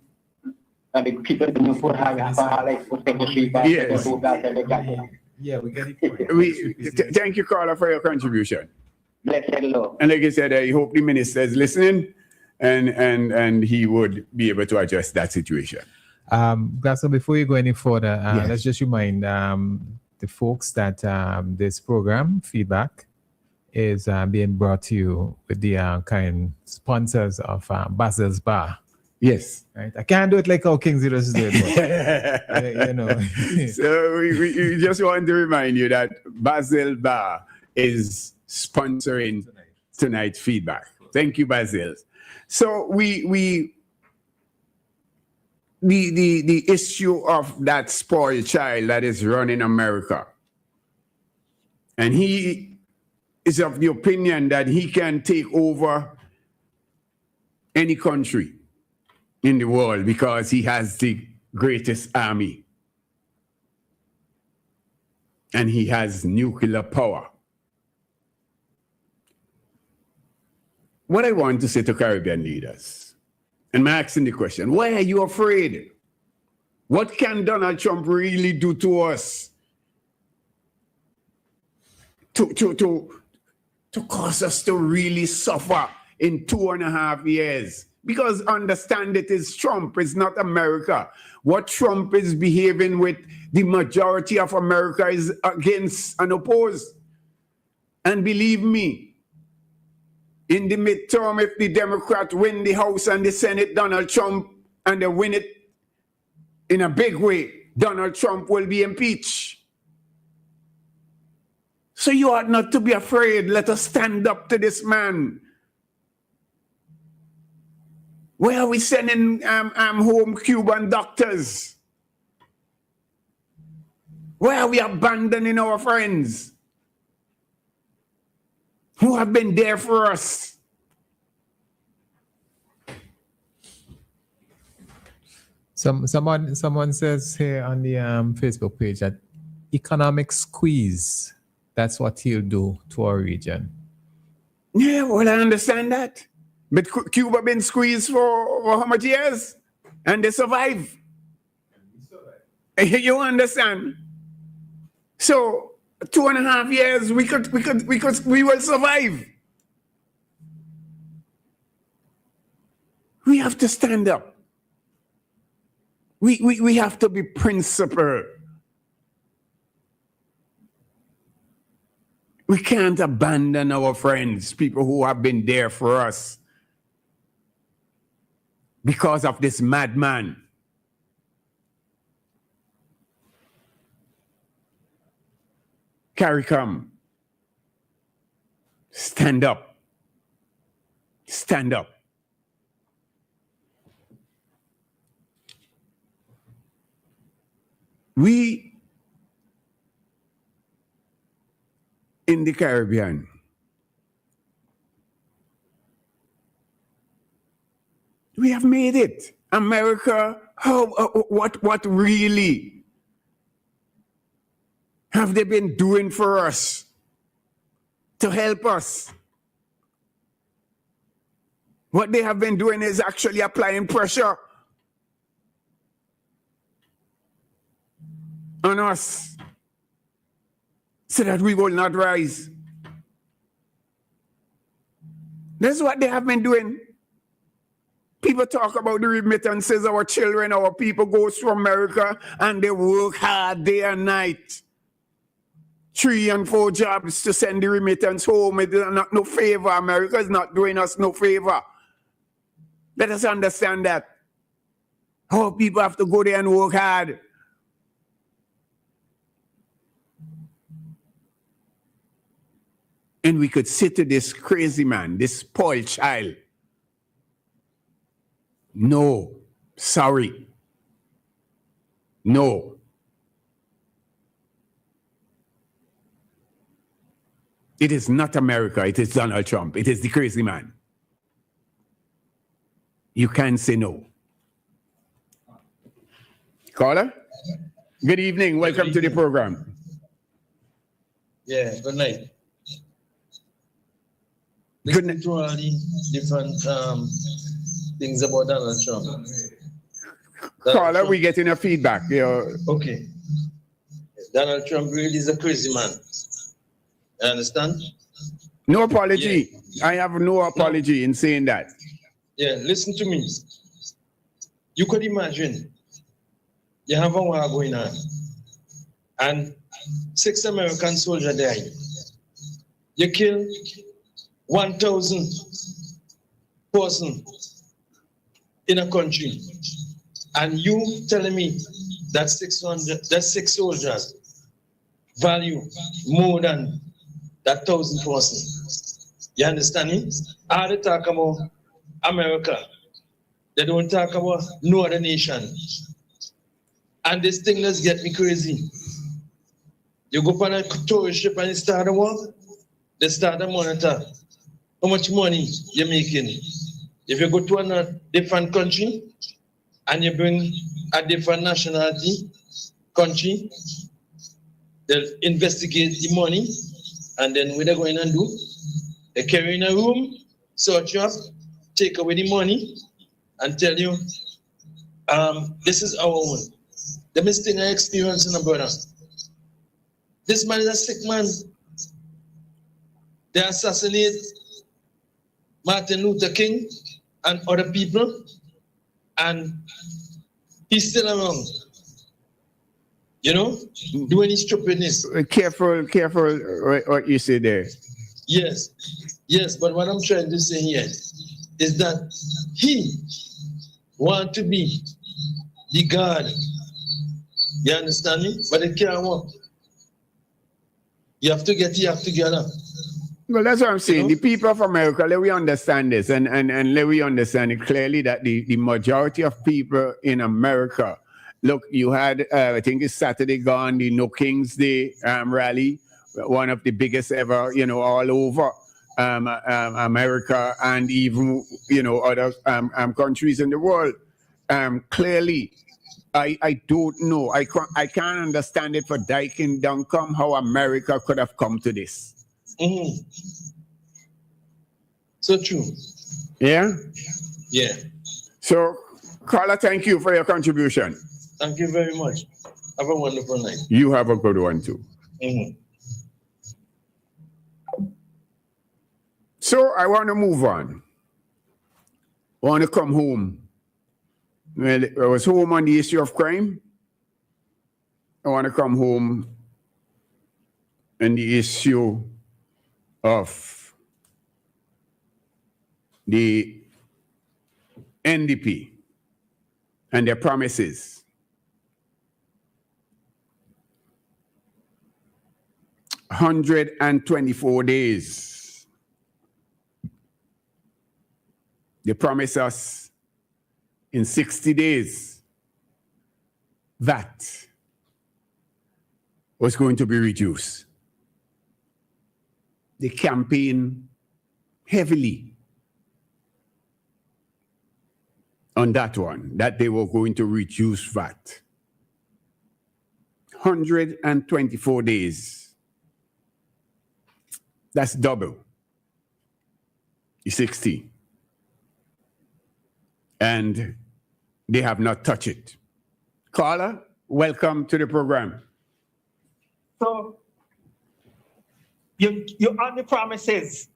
And the people in the food have a life, for the sheep, Yes. Yeah, we get it. Thank you, Carla, for your contribution. Blessed Lord. And like I said, I hope the minister is listening, and he would be able to address that situation. Glasgow, before you go any further, Yes. let's just remind the folks that this program, Feedback, is being brought to you with the kind sponsors of Basil's Bar. Yes. Right? I can't do it like how Kingsley does do it, but, you know. So we just want to remind you that Basil Bar is sponsoring tonight's Feedback. Thank you, Basil. So the issue of that spoiled child that is running America, and he is of the opinion that he can take over any country in the world because he has the greatest army and he has nuclear power. What I want to say to Caribbean leaders, and I'm asking the question, why are you afraid? What can Donald Trump really do to us to cause us to really suffer in 2.5 years? Because understand, it is Trump, it's not America. What Trump is behaving with, the majority of America is against and opposed. And believe me, in the midterm, if the Democrats win the House and the Senate, Donald Trump, and they win it in a big way, Donald Trump will be impeached. So you ought not to be afraid. Let us stand up to this man. Where are we sending home Cuban doctors? Why are we abandoning our friends who have been there for us? Someone says here on the Facebook page that economic squeeze, that's what he'll do to our region. Yeah, well, I understand that. But Cuba been squeezed for how much years? And they survive. You understand? So 2.5 years, we will survive. We have to stand up. We have to be principled. We can't abandon our friends, people who have been there for us, because of this madman. CARICOM, stand up. Stand up. We in the Caribbean, we have made it. America, what really have they been doing for us to help us? What they have been doing is actually applying pressure on us so that we will not rise. That's what they have been doing. People talk about the remittances. Our children, our people goes to America and they work hard day and night. 3 and 4 jobs to send the remittance home. It is not no favor. America is not doing us no favor. Let us understand that. Our people have to go there and work hard. And we could say to this crazy man, this spoiled child, No. Sorry. No. It is not America. It is Donald Trump. It is the crazy man. You can't say no. Caller? Good evening. Welcome to the program. Yeah, good night. Good Listen to all the different things about Donald Trump. Caller, we getting a feedback. Okay. Donald Trump really is a crazy man. You understand? No apology. I have no apology in saying that. Yeah, listen to me. You could imagine you have a war going on and 6 American soldiers died. You kill 1,000 persons in a country, and you telling me that 6 soldiers value more than that 1,000 persons. You understand me? All they talk about America. They don't talk about no other nation. And this thing does get me crazy. You go on a tourist ship and you start a war, they start a monitor how much money you're making. If you go to a different country and you bring a different nationality country, they'll investigate the money, and then what they're going to do, they carry in a room, search you up, take away the money, and tell you, this is our own. The mistake I experienced in a brother. This man is a sick man. They assassinate Martin Luther King and other people, and he's still around. You know, doing his stupidness. Careful what you say there. Yes, but what I'm trying to say here is that he wants to be the God. You understand me? But it can't work. You have to get your act together. Well, that's what I'm saying. You know? The people of America, let we understand this, and let we understand it clearly that the majority of people in America, look, you had, I think it's Saturday gone, the No Kings Day rally, one of the biggest ever, all over America and even, other countries in the world. Clearly, I don't know. I can't understand it for Dyke and Duncombe how America could have come to this. Mm-hmm. So true. Yeah? Yeah. So, Carla, thank you for your contribution. Thank you very much. Have a wonderful night. You have a good one too. Mm-hmm. So, I want to move on. I want to come home. Well, I was home on the issue of crime. I want to come home on the issue of the NDP and their promises. 124 days. They promise us in 60 days that was going to be reduced. They campaign heavily on that one, that they were going to reduce VAT. 124 days. That's double the 60. And they have not touched it. Carla, welcome to the program. So you on the promises.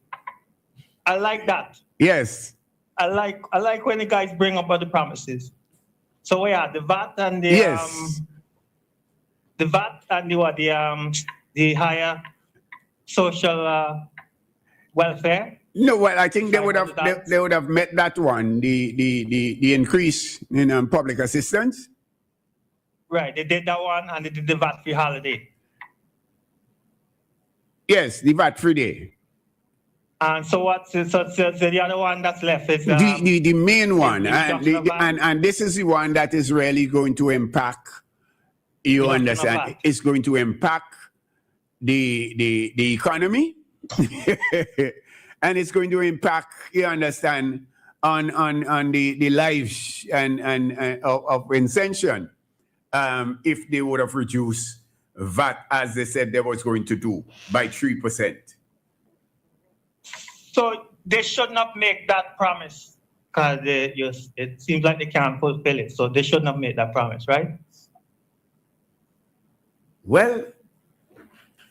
I like that. Yes. I like when the guys bring up the promises. So yeah, the VAT and the Yes. The VAT and the higher social welfare. No, well, I think they would have met that one, the increase in public assistance. Right, they did that one and they did the VAT free holiday. Yes, the VAT free day. And so what's so the other one that's left is The main one, reduction of VAT. and this is the one that is really going to impact. You Reduction of understand? VAT. It's going to impact the economy, and it's going to impact. You understand on the lives and of Ascension, if they would have reduced VAT as they said they was going to do by 3%. So they should not make that promise because it seems like they can't fulfill it. So they should not make that promise, right? Well,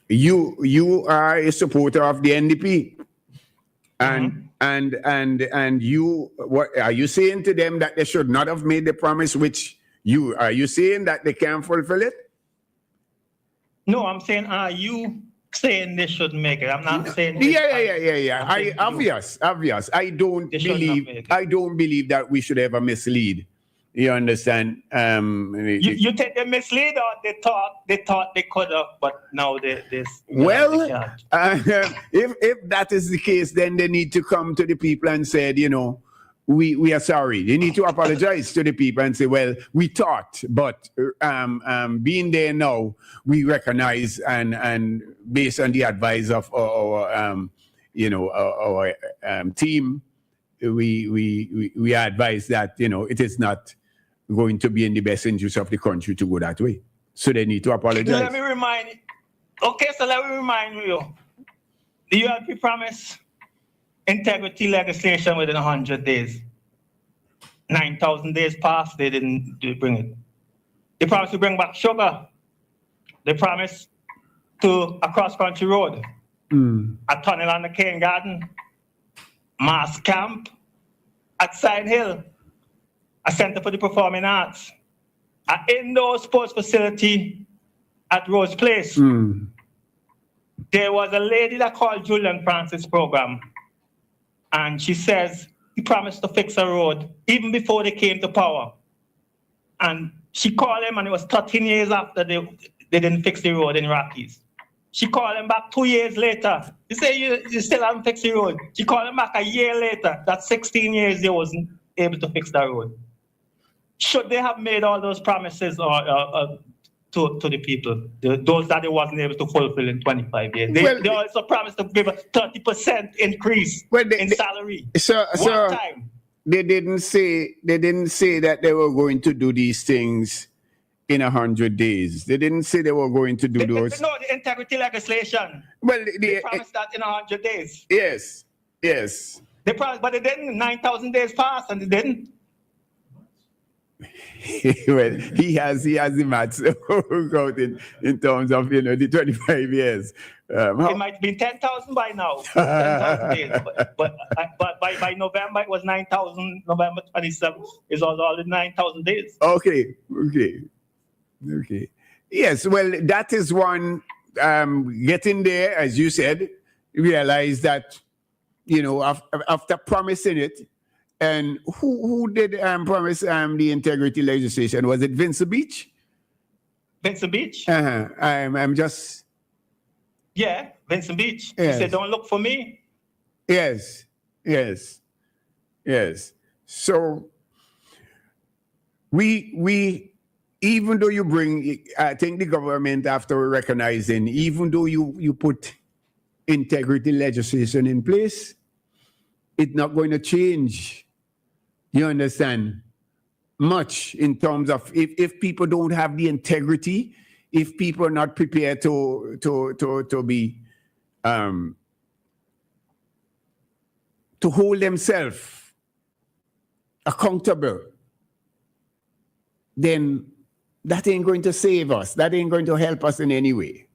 you are a supporter of the NDP, and you, what are you saying to them, that they should not have made the promise? Which are you saying that they can't fulfill it? No, I'm saying, are you saying they should make it? I'm not saying. Yeah. Obvious. I don't They should not believe. make it. I don't believe that we should ever mislead. You understand? You think they mislead, or they thought they could have, but now they Well, can't. if that is the case, then they need to come to the people and said, we are sorry. They need to apologize to the people and say, well, we thought, but being there now, we recognize and based on the advice of our team, we advise that it is not going to be in the best interest of the country to go that way. So they need to apologize. Let me remind you. Okay, so let me remind you. The ULP promised integrity legislation within 100 days. 9,000 days passed, they didn't bring it. They promised to bring back sugar. They promised to a cross-country road, a tunnel on the Cane Garden, mass camp at Side Hill, a center for the performing arts, an indoor sports facility at Rose Place. There was a lady that called Julian Francis program, and she says he promised to fix a road even before they came to power. And she called him, and it was 13 years after they didn't fix the road in Rockies. She called him back 2 years later. He said, you still haven't fixed the road. She called him back a year later. That's 16 years they wasn't able to fix that road. Should they have made all those promises to the people, those that they wasn't able to fulfill in 25 years? They also promised to give a 30% increase in salary. One time. They didn't say that they were going to do these things in 100 days. They didn't say they were going to do those. No, the integrity legislation. Well, they promised that in 100 days. Yes. They promised, but they didn't. 9,000 days passed, and they didn't. Well, he has the maths out in terms of the 25 years. It might be 10,000 by now. 10,000 days, but by November it was 9,000. November 27th is all the 9,000 days. Okay. Yes, well, that is one. Getting there, as you said, realize that after promising it. And who did promise the integrity legislation? Was it Vincent Beach? Vincent Beach? I'm just... Yeah, Vincent Beach. Yes. He said, don't look for me. Yes. So we even though you bring, I think the government, after recognizing, even though you put integrity legislation in place, it's not going to change. You understand? Much in terms of if people don't have the integrity, if people are not prepared to be to hold themselves accountable, then that ain't going to save us. That ain't going to help us in any way.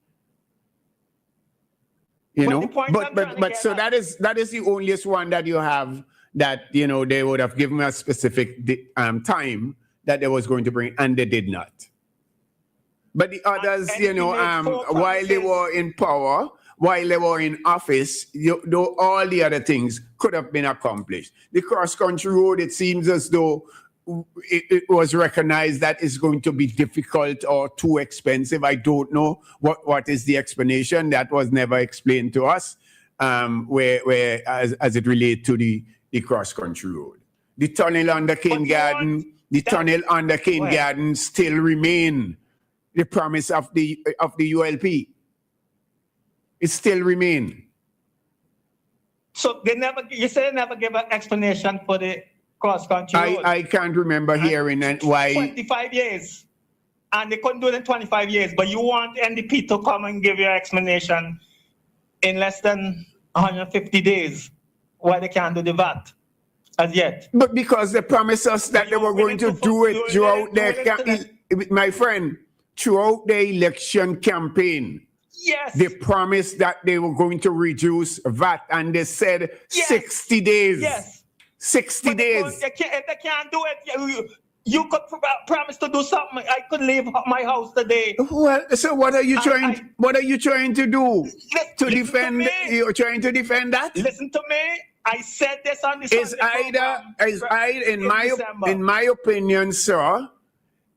But so that is the onlyest one that you have that they would have given a specific time that they was going to bring, and they did not. But the others, while they were in power, while they were in office, all the other things could have been accomplished. The cross-country road, it seems as though it was recognized that it's going to be difficult or too expensive. I don't know what is the explanation. That was never explained to us. where as it relates to the cross-country road. The tunnel under Cane Garden, still remain the promise of the ULP. It still remain. So you say they never give an explanation for the cross-country road. I can't remember hearing why. 25 years. And they couldn't do it in 25 years. But you want NDP to come and give you an explanation in less than 150 days why they can't do the VAT as yet. But because they promised us that they were going to do it throughout my friend, throughout the election campaign. Yes. They promised that they were going to reduce VAT, and they said 60 days. Yes. 60 days. If they can't do it, you could promise to do something. I could leave my house today. Well, so what are you trying? What are you trying to do? To defend? You're trying to defend that? Listen to me. I said this on the in my opinion, sir,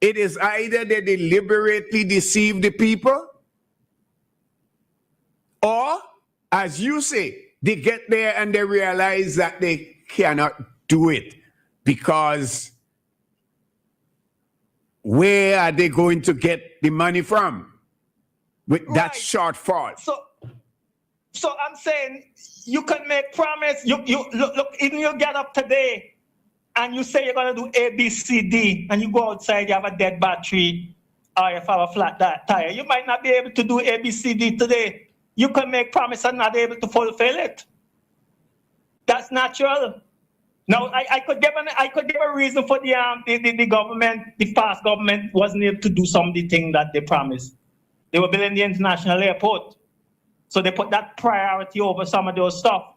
it is either they deliberately deceive the people, or, as you say, they get there and they realize that they cannot do it because where are they going to get the money from with that shortfall? So I'm saying you can make promise. You look, even you get up today and you say you're gonna do A, B, C, D, and you go outside, you have a dead battery, or you have a flat tire. You might not be able to do A, B, C, D today. You can make promise and not able to fulfill it. That's natural. Now, I could give a reason for the government, the past government wasn't able to do some of the things that they promised. They were building the international airport. So they put that priority over some of those stuff.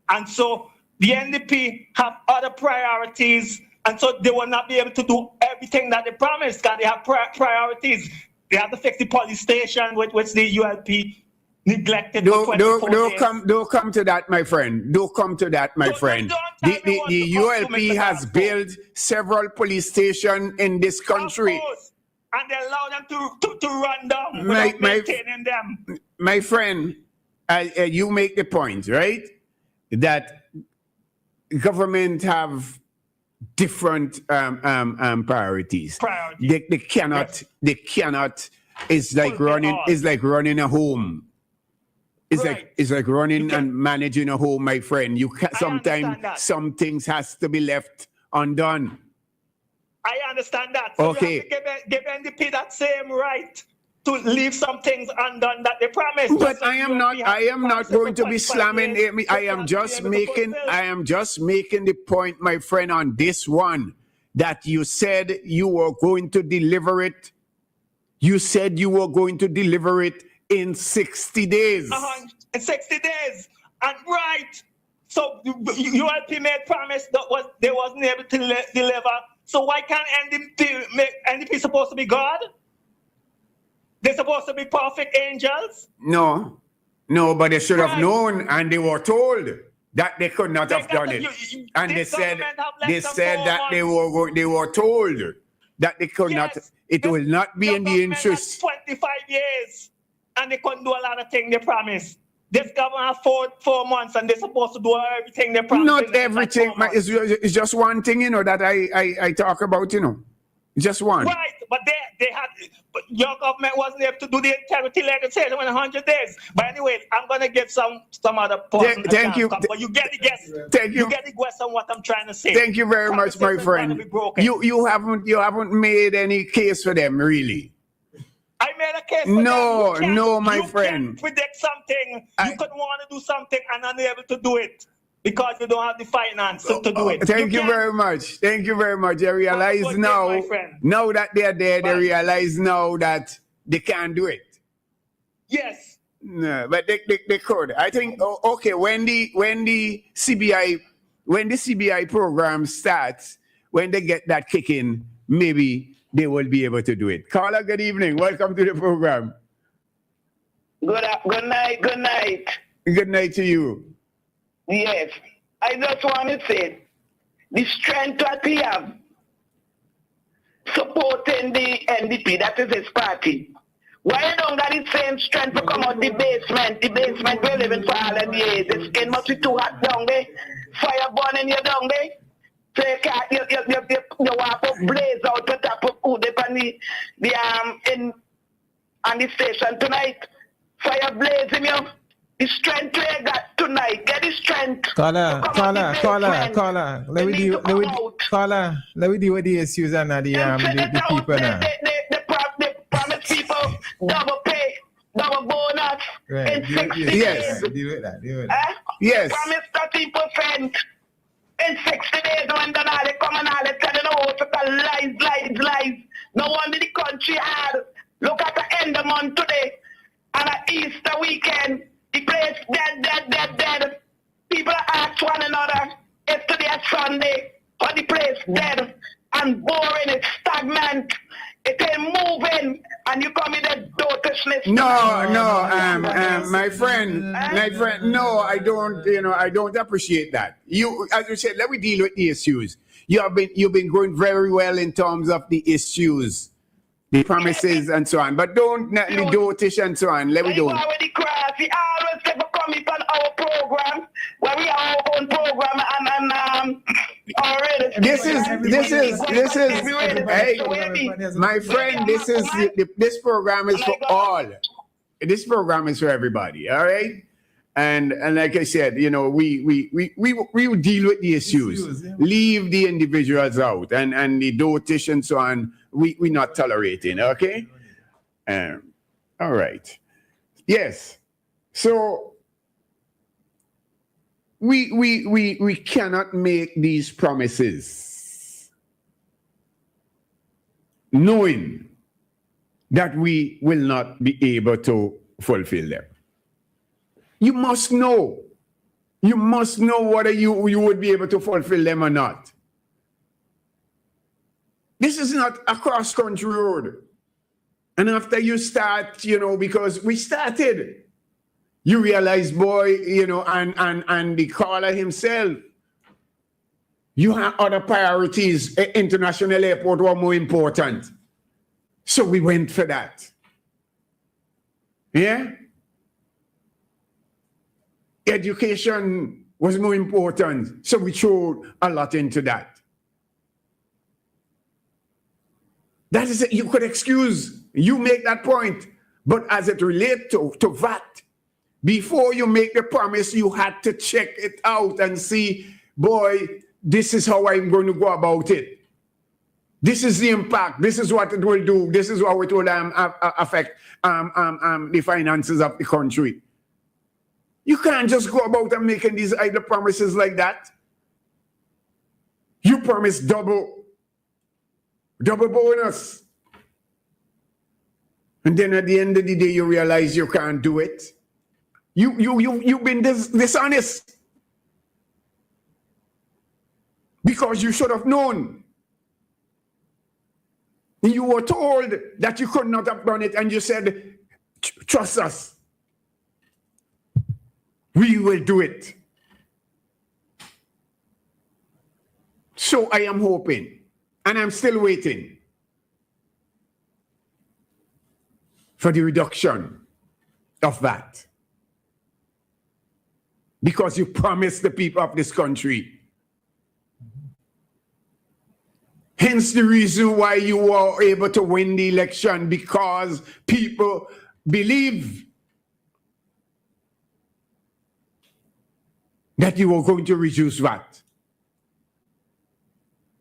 And so the NDP have other priorities, and so they will not be able to do everything that they promised, because they have priorities. They have to fix the police station, which the ULP neglected. Don't come to that, my friend. Don't come to that, my friend. The ULP has built several police stations in this country. Of course. And they allow them to run down without maintaining them. My friend, you make the point, right? That government have different priorities. They cannot. It's like running a home. It's like running and managing a home, my friend. You can sometimes some things has to be left undone. I understand that. So okay. You have to give NDP that same right to leave some things undone that they promised. But I am not going to be slamming. I am just making the point, my friend, on this one, that you said you were going to deliver it. You said you were going to deliver it in 60 days. In 60 days. And right. So ULP made promise that they wasn't able to deliver. So why can't NDP supposed to be God? They're supposed to be perfect angels? No, but they should have known, and they were told that they could not have done it. And they said that they were told that they could not. It will not be in the interest. 25 years, and they couldn't do a lot of things they promised. This government have 4 months, and they're supposed to do everything they promised. Not everything. It's just one thing, that I talk about, Just one. Right, but they had, but your government wasn't able to do the integrity legislation in 100 days. But anyway, I'm gonna give some other person. Thank you. But you get the guess. Thank you. You get the guess on what I'm trying to say. Thank you very much, my friend. You haven't made any case for them, really. I made a case for No, my friend. You can predict something. You could want to do something and unable to do it because you don't have the finance to do it. Thank you very much. Thank you very much. I realize now that they're there, they realize now that they can't do it. Yes. No, but they could. I think, okay, when the CBI program starts, when they get that kick in, maybe they will be able to do it. Carla, good evening. Welcome to the program. Good night. Good night to you. Yes. I just want to say, the strength that we have supporting the NDP, that is his party, Why you don't got the same strength to come out the basement? The basement we living for all of the years. The skin must be too hot down there. Fire burning you down there. So you can't, you walk up blaze out to top of who they on the station tonight. Fire blazing you. The strength you got tonight. Get the strength. Caller. Let me deal with the issues and the people now. They promise people double pay, double bonus Right. in 60 Yes. days. Deal with that. Yes. Promise 30% in 60 days when done all they come and all they tell you no, lies. No wonder the country hard. Look at the end of the month today. And at Easter weekend, the place dead. People ask one another, if today is Sunday, or the place dead and boring, it's stagnant, it ain't moving, and you come in the dotishness. My friend, no, I don't appreciate that. You, as you said, let me deal with the issues. You've been going very well in terms of the issues, the promises and so on, but don't let me dotish and so on. Let me do. He always say for coming on our program, where we have our own program and already. This is. Hey, my friend, this program is for all. This program is for everybody. All right. And like I said, we will deal with the issues. Leave the individuals out and the dotish and so on. We're not tolerating. Okay. All right. Yes. So we cannot make these promises knowing that we will not be able to fulfill them. You must know. You must know whether you would be able to fulfill them or not. This is not a cross-country road. And after you start, because we started, you realize, boy, and the caller himself, you have other priorities. International airport were more important. So we went for that. Yeah? Education was more important. So we threw a lot into that. That is it. You could excuse, you make that point. But as it relates to VAT, before you make the promise, you had to check it out and see, boy, this is how I'm going to go about it. This is the impact. This is what it will do. This is how it will affect the finances of the country. You can't just go about and making these idle promises like that. You promise double bonus. And then at the end of the day, you realize you can't do it. You've been dishonest. Because you should have known. You were told that you could not have done it, and you said, trust us. We will do it. So I am hoping, and I'm still waiting for the reduction of that. Because you promised the people of this country. Hence the reason why you were able to win the election, because people believe that you were going to reduce VAT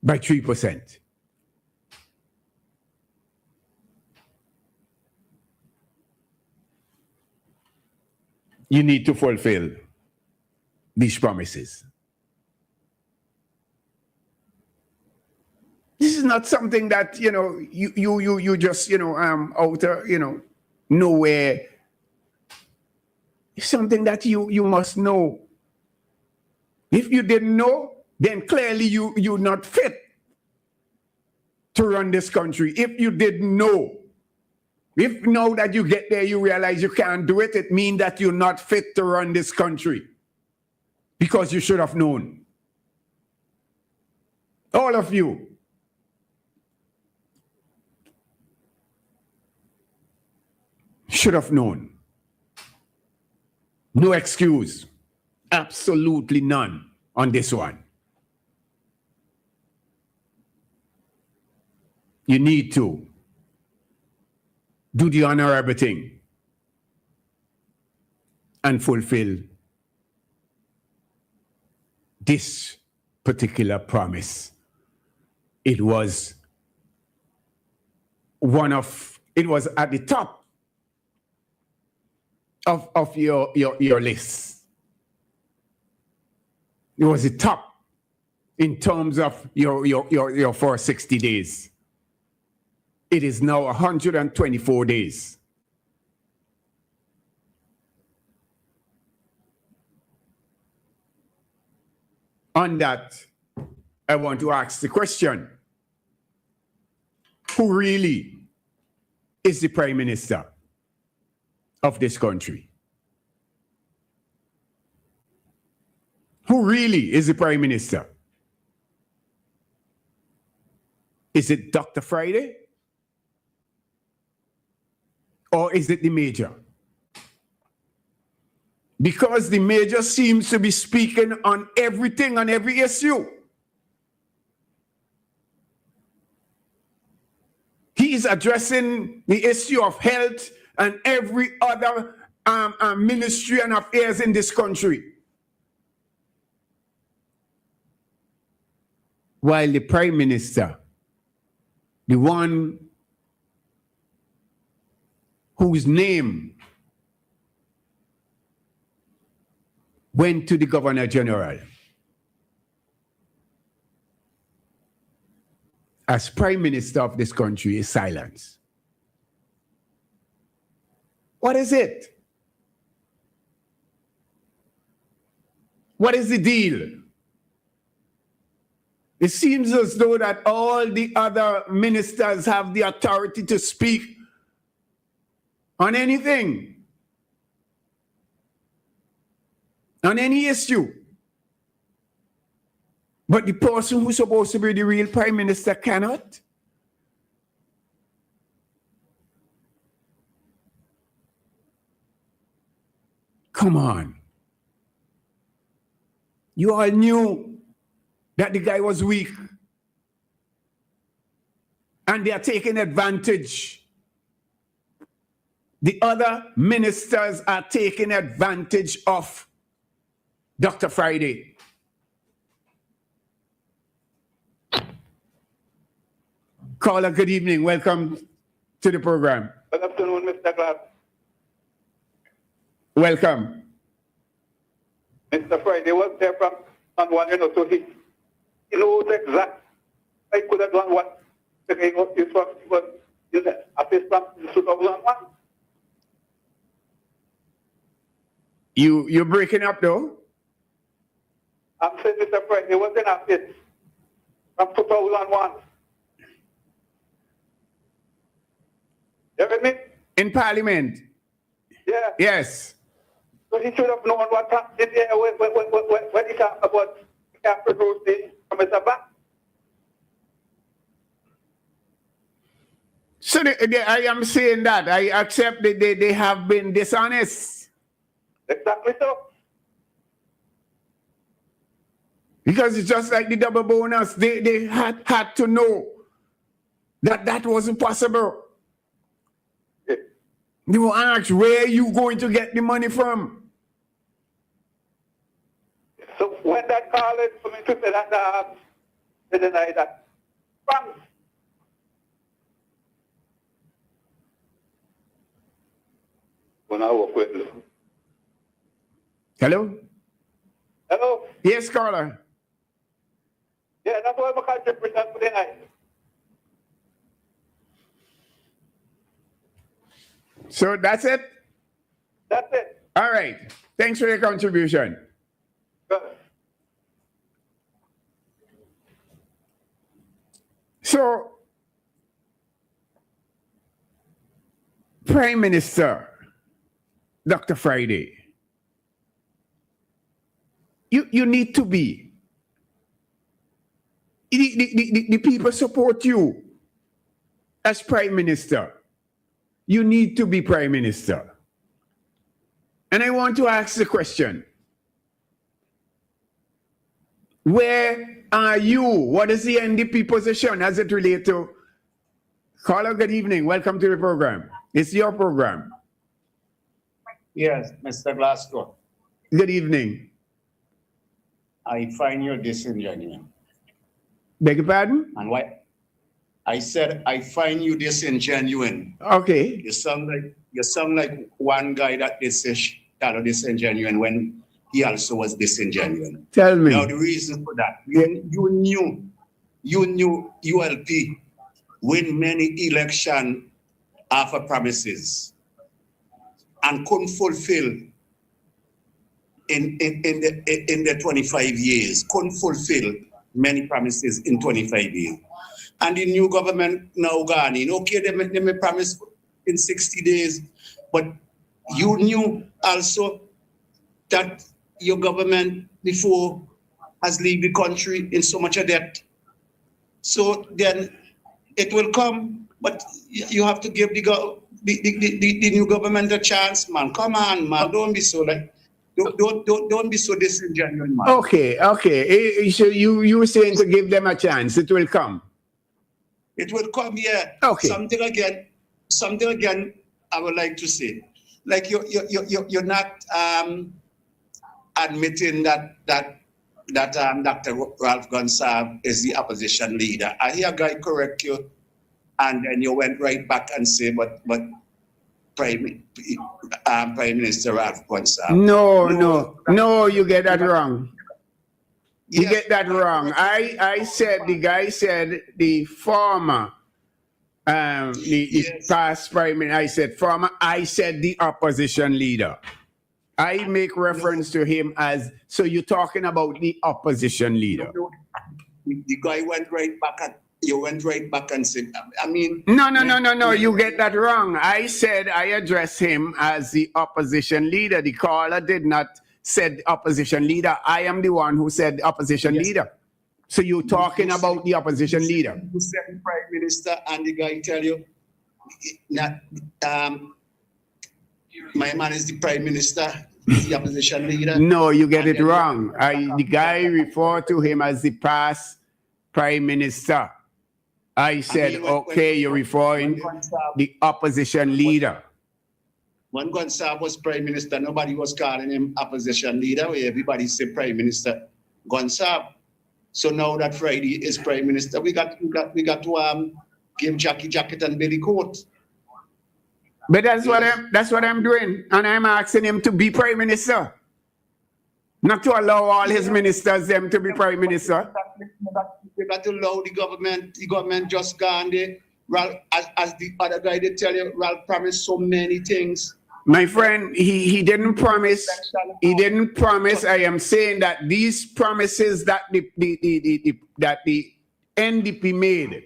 by 3%. You need to fulfill these promises. This is not something that, you just, out, nowhere. It's something that you must know. If you didn't know, then clearly you're not fit to run this country. If you didn't know, if now that you get there, you realize you can't do it, it means that you're not fit to run this country. Because you should have known. All of you. should have known. No excuse. Absolutely none on this one. You need to do the honorable thing and fulfill this particular promise. It was at the top of your list. It was the top in terms of your 460 days. It is now 124 days. On that, I want to ask the question, who really is the Prime Minister of this country? Who really is the Prime Minister? Is it Dr. Friday? Or is it the Major? Because the Major seems to be speaking on everything, on every issue. He is addressing the issue of health and every other ministry and affairs in this country. While the Prime Minister, the one whose name went to the Governor General as Prime Minister of this country, is silence. What is it? What is the deal? It seems as though that all the other ministers have the authority to speak on anything, on any issue. But the person who's supposed to be the real Prime Minister cannot. Come on. You all knew that the guy was weak. And they are taking advantage. The other ministers are taking advantage of Dr. Friday. Caller, good evening. Welcome to the program. Good afternoon, Mr. Clark. Welcome. Mr. Friday was there from on one, so he knows exactly. I could have done what the guy was in the office from 2001. You're breaking up though? I'm saying Mr. Friday was in office from 2001. You with me? In Parliament? Yeah. Yes. So he should have known what happened there when he talked about capital roasting from Mr. Back. So I am saying that. I accept that they have been dishonest. Exactly so. Because it's just like the double bonus. They had to know that wasn't possible. Yeah. They will ask, where are you going to get the money from? So when that call is coming to say that, they deny that. From when I work with you. Hello? Hello? Yes, caller. Yeah, that's why I can't represent for the night. So that's it? That's it. All right. Thanks for your contribution. Good. So, Prime Minister Dr. Friday, you need to be. The people support you as Prime Minister. you need to be prime minister. And I want to ask the question, where are you? What is the NDP position as it relates to... Caller, good evening. Welcome to the program. It's your program. Yes, Mr. Glasgow, Good evening. I find you disingenuous. Beg your pardon? And why? I said I find you disingenuous. Okay. You sound like one guy that is disingenuous when he also was disingenuous. Tell me. Now the reason for that, you knew ULP win many election after promises and couldn't fulfill in the 25 years, couldn't fulfill many promises in 25 years. And the new government now gone in. Okay, they may promise in 60 days, but you knew also that your government before has left the country in so much of debt. So then it will come, but you have to give the new government a chance, man. Come on, man. Don't be so like, don't be so disingenuous, man. Okay. So you were saying to give them a chance. It will come. It will come, yeah. Okay. Something again. I would like to say, like you're not admitting that Dr. Ralph Gonsalves is the opposition leader. I hear a guy correct you, and then you went right back and say, but Prime Minister Ralph Gonsalves. No, you get that wrong. You Yes. get that wrong. I said, the guy said the former, the Yes. past prime minister, I said former, I said the opposition leader. I make reference to him as, so you're talking about the opposition leader. The guy went right back and you went right back and said, I mean. No, you get that wrong. I said I addressed him as the opposition leader. The caller did not said opposition leader. I am the one who said opposition leader. So you're talking about the opposition leader. You said the prime minister, and the guy tell you, not, my man is the prime minister, he's the opposition leader. No, you get it wrong. The guy referred to him as the past prime minister. I said, okay, you're referring the opposition leader. When Gonsalves was prime minister, nobody was calling him opposition leader. Everybody said prime minister Gonsalves. So now that Friday is prime minister, we got to give Jackie jacket and Billy coat. But that's what I'm doing, and I'm asking him to be prime minister, not to allow all his ministers them to be prime minister. You got to allow the government just gone there. Ralph, as the other guy they tell you, Ralph promised so many things. My friend, he didn't promise. He didn't promise. I am saying that these promises that the NDP made,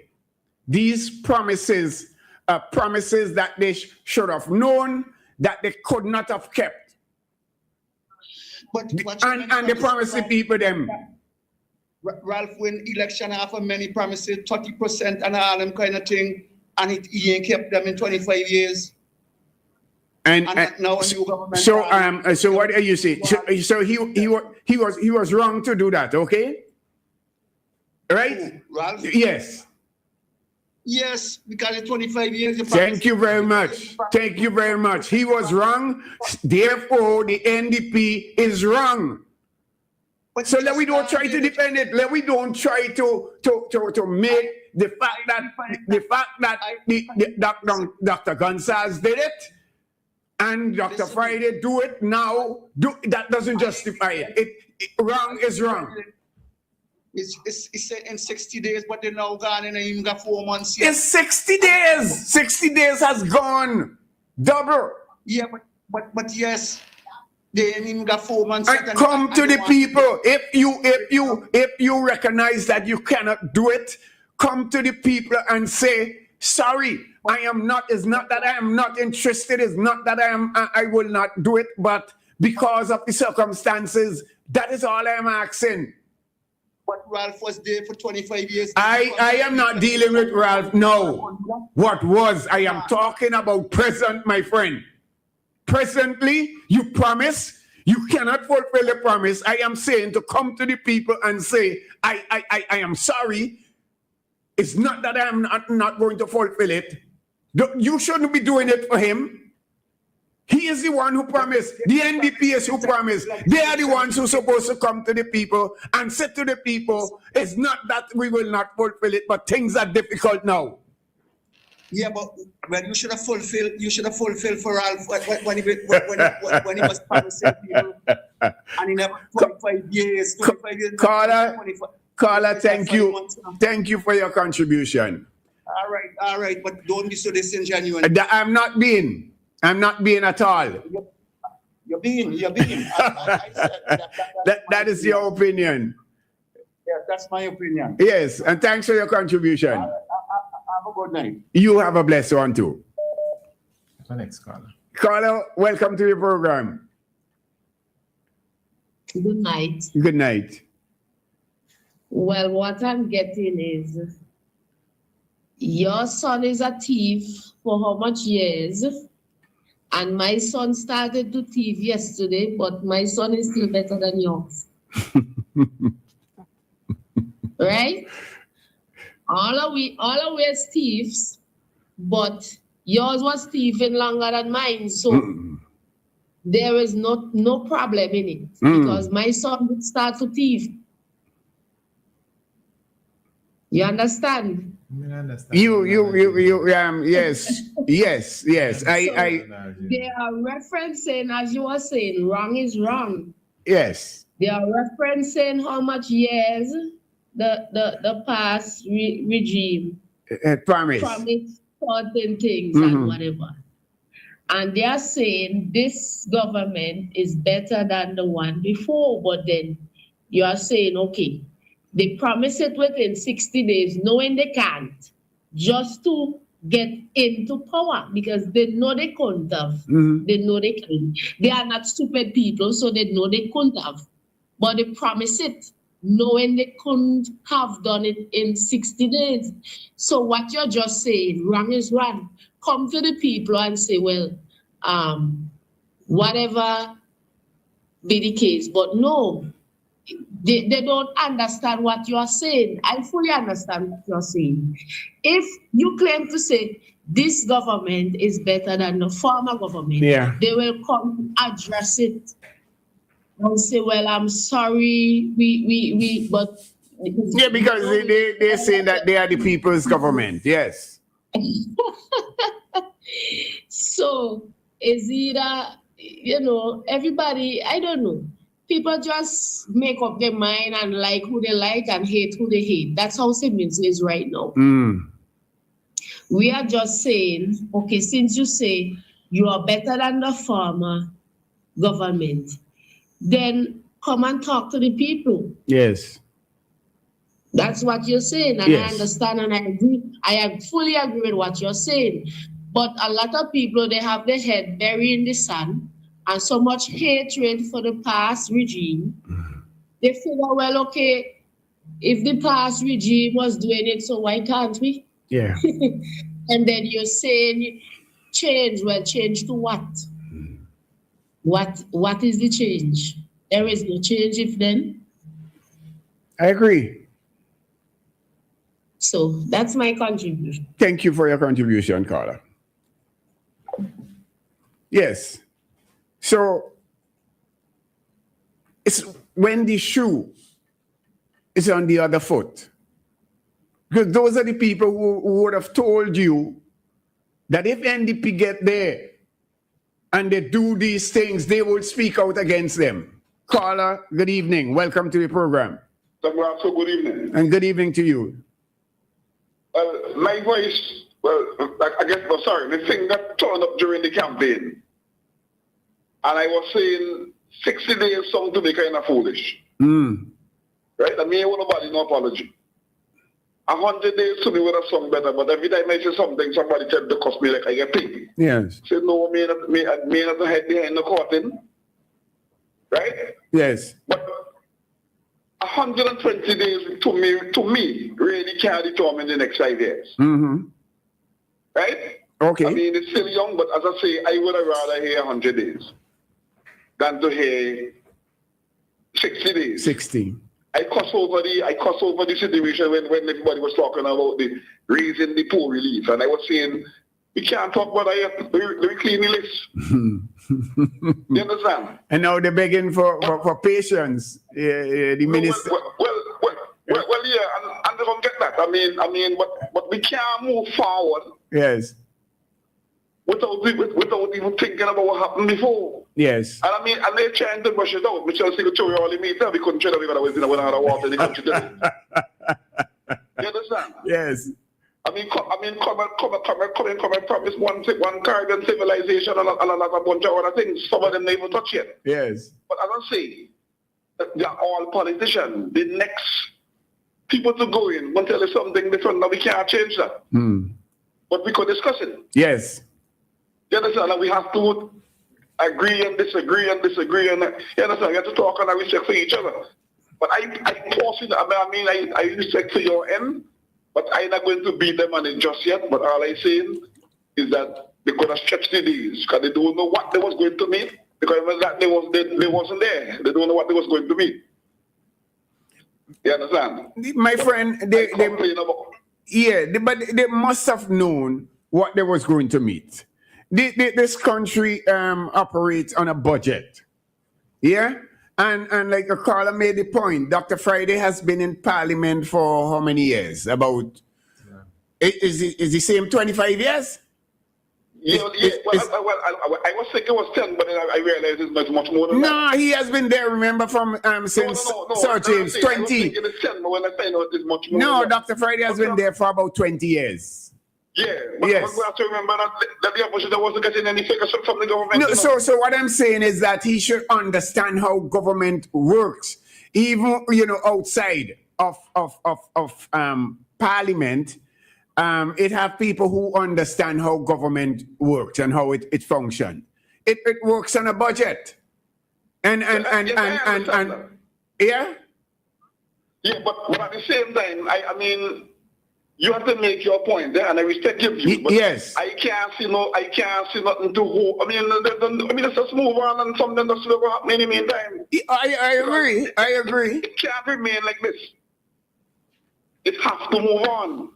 these promises are promises that they should have known that they could not have kept. But And they promised the people them. Ralph win election after many promises, 30% and all them kind of thing, and he ain't kept them in 25 years. And now a new government. So what are you saying? So he was wrong to do that, okay? Right? Ralph? Yes. Yes, because in 25 years. Thank you very much. Thank you very much. He was wrong. Therefore, the NDP is wrong. So let we don't try to defend it. Let we don't try to make the fact that Dr. Gonsalves did it and Dr. Friday do it now. That doesn't justify it. Wrong is wrong. It's in 60 days, but they're now gone and even got 4 months yet. It's 60 days. 60 days has gone. Double. Yeah, but yes. They ain't even got 4 months. And come to the people. If you recognize that you cannot do it, come to the people and say, sorry, I am not. It's not that I am not interested. It's not that I will not do it, but because of the circumstances, that is all I am asking. But Ralph was there for 25 years. I am not dealing with Ralph. No. What was? I am talking about present, my friend. Presently, you promise. You cannot fulfill the promise. I am saying to come to the people and say, I am sorry. It's not that I am not going to fulfill it. You shouldn't be doing it for him. He is the one who promised. The NDP is who promised. They are the ones who are supposed to come to the people and say to the people, it's not that we will not fulfill it, but things are difficult now. Yeah, but well, you should have fulfilled. You should have fulfilled for Ralph when he was promising people, and he never 25 years. 25 years. Carla, thank you for your contribution. All right, but don't be so disingenuous. I'm not being at all. You're being. That is your opinion. Yeah, that's my opinion. Yes, and thanks for your contribution. Have a good night. You have a blessed one too. Next caller. Carla, welcome to the program. Good night. Good night. Well, what I'm getting is your son is a thief for how much years? And my son started to thief yesterday, but my son is still better than yours. Right? All of we is thieves, but yours was thieving longer than mine. So there is no problem in it because my son would start to thief. You understand? I understand. Yes. I They are referencing, as you were saying, wrong is wrong. Yes. They are referencing how much years the past regime promised certain things and whatever. And they are saying this government is better than the one before, but then you are saying, okay, they promise it within 60 days, knowing they can't, just to get into power because they know they couldn't have. They know they can. They are not stupid people, so they know they couldn't have. But they promise it, knowing they couldn't have done it in 60 days. So what you're just saying, wrong is wrong. Come to the people and say, well, whatever be the case. But no, they don't understand what you're saying. I fully understand what you're saying. If you claim to say this government is better than the former government, they will come address it and say, well, I'm sorry, but... Yeah, because they're saying that they are the people's government, yes. So, is it, everybody, I don't know. People just make up their mind and like who they like and hate who they hate. That's how Simmons is right now. We are just saying, okay, since you say you are better than the former government, then come and talk to the people. Yes. That's what you're saying, and yes. I understand and I agree. I fully agree with what you're saying. But a lot of people, they have their head buried in the sand and so much hatred for the past regime. They figure, well, okay, if the past regime was doing it, so why can't we? Yeah. And then you're saying change. Well, change to what? What is the change? There is no change if then. I agree. So that's my contribution. Thank you for your contribution, Carla. Yes. So it's when the shoe is on the other foot. Because those are the people who would have told you that if NDP get there and they do these things, they will speak out against them. Carla, good evening. Welcome to the program. So good evening. And good evening to you. Well, my voice, the thing that turned up during the campaign, and I was saying 60 days sound to be kind of foolish. Right? I mean, I want nobody no apology. 100 days to me would have sung better, but every time I say something, somebody tell to cost me like I get paid. Yes. Say, no, me not head behind the curtain. Right? Yes. But 120 days to me, really can't determine the next 5 years. Mm-hmm. Right? Okay. I mean, it's still young, but as I say, I would have rather hear 100 days than to hear 60 days. 60. I cuss over the situation when everybody was talking about the raising the poor relief, and I was saying we can't talk about that. We clean the list. You understand? And now they're begging for patience. The minister. Well, yeah, and they don't get that. I mean, but we can't move forward. Yes. Without even thinking about what happened before. Yes. And I mean, and they're trying to brush it out. Michelle Secretary all the meter, we couldn't tell that we got to win another water in the country today. You understand? Yes. I mean, come and promise one Caribbean civilization and a bunch of other things. Some of them never touch yet. Yes. But as I say, they're all politicians. The next people to go in will tell you something different. Now we can't change that. But we could discuss it. Yes. You understand? And we have to agree and disagree and you understand? We have to talk and respect for each other. But I respect for your end, but I'm not going to beat them on it just yet. But all I'm saying is that they're going to stretch the days because they don't know what they was going to meet. Because that they wasn't there. They don't know what they was going to meet. You understand? My friend, but they must have known what they was going to meet. This country operates on a budget. Yeah? And like a caller made the point, Dr. Friday has been in Parliament for how many years? About, is the same 25 years? Yeah, I was thinking it was 10, but then I realized it's much more than that. No, he has been there, remember, from since Sir James, 20. I was thinking it's 10, but when I find out it's much more. No, Dr. Friday has been there for about 20 years. Yeah, but yes. we have to remember that the opposition wasn't getting any figures from the government. No, so what I'm saying is that he should understand how government works, even outside of Parliament. It have people who understand how government works and how it functions. It works on a budget, and yeah. Yeah, but at the same time, I mean. You have to make your point there, and I respect your view. But yes. I can't see nothing to hold. I mean, let's just move on and something that's going to happen in the meantime. I agree. I agree. It can't remain like this. It has to move on.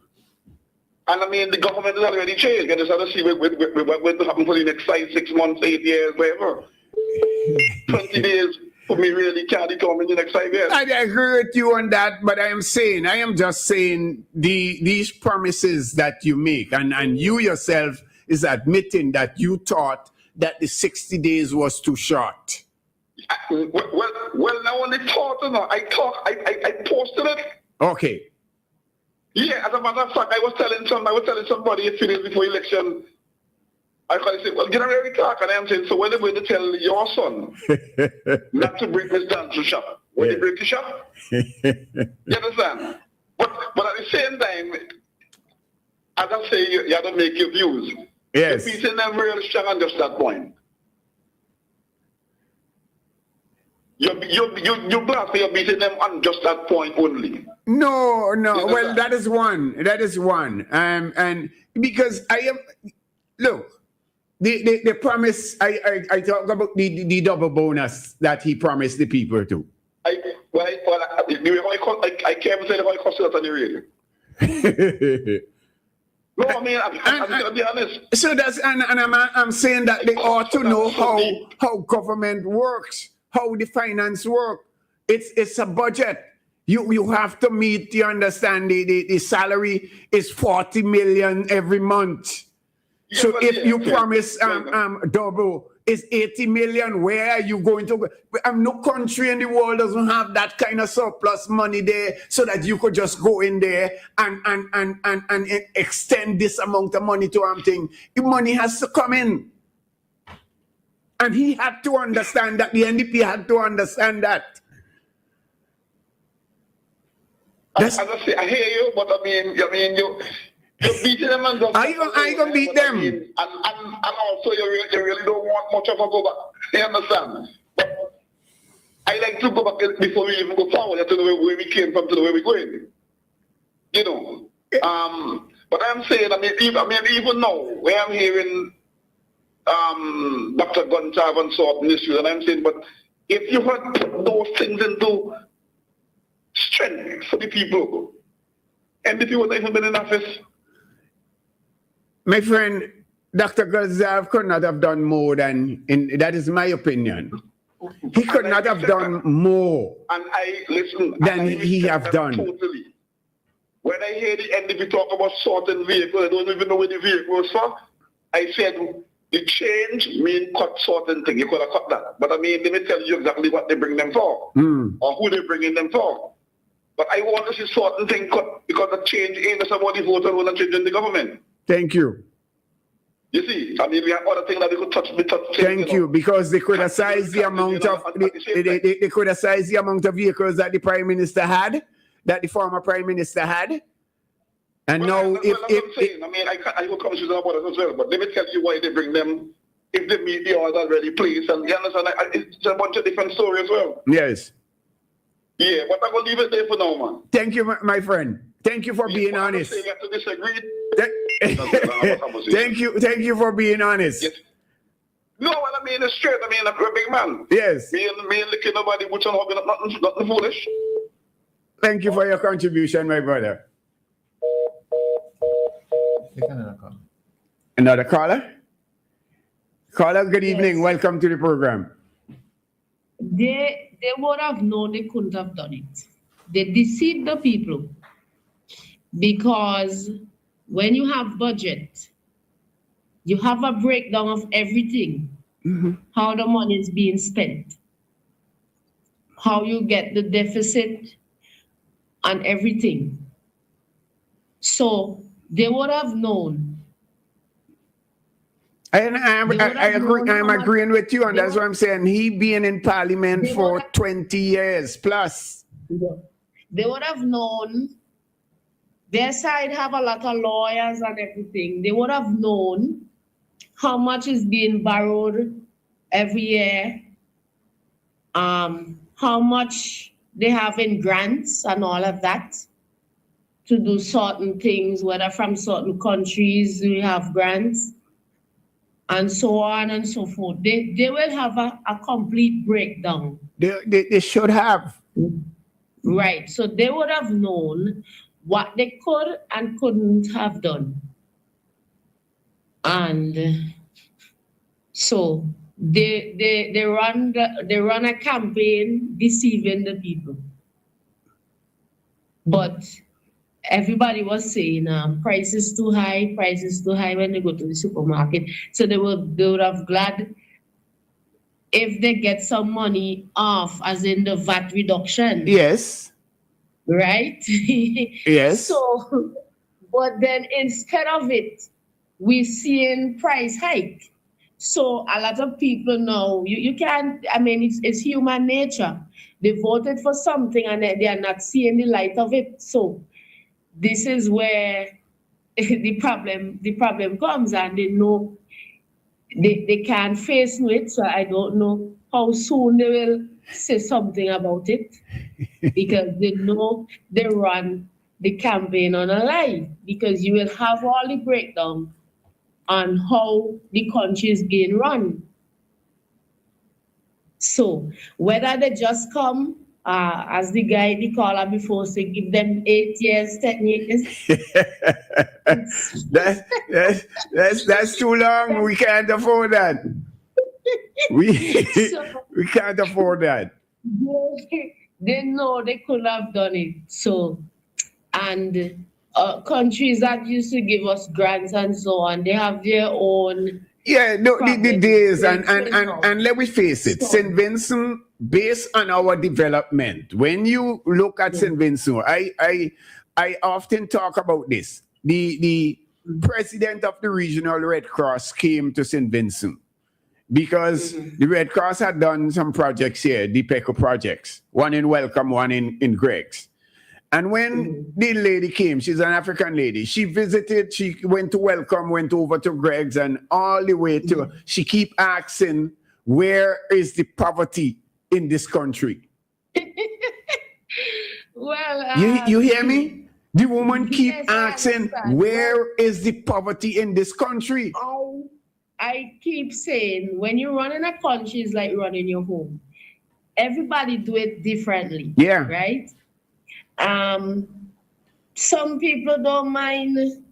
And I mean, the government has already changed. You just have to see what's going to happen for the next 5, 6 months, 8 years, whatever. 20 days. For me, really can't determine the next 5 years. I agree with you on that, but I am just saying these promises that you make, and you yourself is admitting that you thought that the 60 days was too short. Well, now only thought, I posted it. Okay. Yeah, as a matter of fact, I was telling somebody a few days before election. I say, well, get ready to talk. And I'm saying, so when they're going to tell your son not to bring his dance to shop, when they break the shop? You understand? But at the same time, as I say, you have to make your views. Yes. You're beating them real strong on just that point. You're beating them on just that point only. No. Well, that is one. And because I am, look, the promise, I talk about the double bonus that he promised the people to. I can't say if I cost it on the radio. No, I mean, I'm going to be honest. So that's, and I'm saying that they ought to know how government works, how the finance work. It's a budget. You have to meet, you understand, the salary is 40 million every month. So if you promise double, it's 80 million. Where are you going to go? No country in the world doesn't have that kind of surplus money there so that you could just go in there and extend this amount of money to thing. The money has to come in. And he had to understand that. The NDP had to understand that. As I say, I hear you, but I mean, you're beating them and just... I gonna beat them. And also, you really don't want much of a go back. You understand? I like to go back before we even go forward to know where we came from to know where we're going. You know. But I'm saying, even now, where I'm hearing Dr. Gonchav and so on issues, and I'm saying, but if you had put those things into strength for the people, and the people that have been in office. My friend, Dr. Gonchav could not have done more than, that is my opinion. He could not have done more and I listen than he have done. Totally. When I hear the NDP talk about certain vehicles, I don't even know where the vehicle was for. I said the change mean cut certain things. You could have cut that. But I mean, let me tell you exactly what they bring them for or who they bringing them for. But I want to see certain things cut because the change ain't somebody voted on a change in the government. Thank you. You see, I mean, we have other things that we could touch. Thank you, because they could have sized the amount of they could have sized the amount of vehicles that the Prime Minister had, that the former Prime Minister had, and now if I mean, I will come to about it as well. But let me tell you why they bring them if they meet the order already placed. And you understand, it's a bunch of different stories as well. Yes. Yeah, but I'm gonna leave it there for now, man. Thank you, my friend. Thank you for being honest. You have to disagree. Thank you for being honest. Yes. No, what I mean is straight. I mean, I'm a big man. Yes. Me and licking nobody, which I'm nothing foolish. Thank you for your contribution, my brother. Another caller? Caller, good evening. Welcome to the program. They would have known they couldn't have done it. They deceived the people because when you have budget, you have a breakdown of everything, how the money is being spent, how you get the deficit and everything. So they would have known. And I'm agreeing with you, and that's what I'm saying. He being in Parliament for 20 years plus. They would have known. Their side have a lot of lawyers and everything. They would have known how much is being borrowed every year, how much they have in grants and all of that to do certain things, whether from certain countries we have grants, and so on and so forth. They will have a complete breakdown. They should have. Right. So they would have known what they could and couldn't have done. And so they run a campaign deceiving the people. But everybody was saying price is too high when they go to the supermarket. So they would have glad if they get some money off, as in the VAT reduction. Yes. Right? Yes. So, but then instead of it, we're seeing price hike. So a lot of people know you can't, I mean, it's human nature. They voted for something and they are not seeing the light of it. So this is where the problem comes, and they know they can't face it. So I don't know how soon they will say something about it, because they know they run the campaign on a lie, because you will have all the breakdown on how the country is being run. So whether they just come, as the caller before said, give them 8 years, 10 years. That's too long. We can't afford that. We can't afford that. They know they could have done it. So, and countries that used to give us grants and so on, they have their own. Yeah, no, the days, and let me face it, St. Vincent, based on our development, when you look at St. Vincent, I often talk about this. The president of the regional Red Cross came to St. Vincent because the Red Cross had done some projects here, the PECO projects, one in Welcome, one in Greg's. And when the lady came, she's an African lady, she visited, she went to Welcome, went over to Greg's, and all the way to, she keep asking, where is the poverty in this country. Well, You hear me? The woman keep yes, I asking, understand. where is the poverty in this country? I keep saying, when you run in a country, it's like running your home. Everybody do it differently. Yeah. Right? Some people don't mind.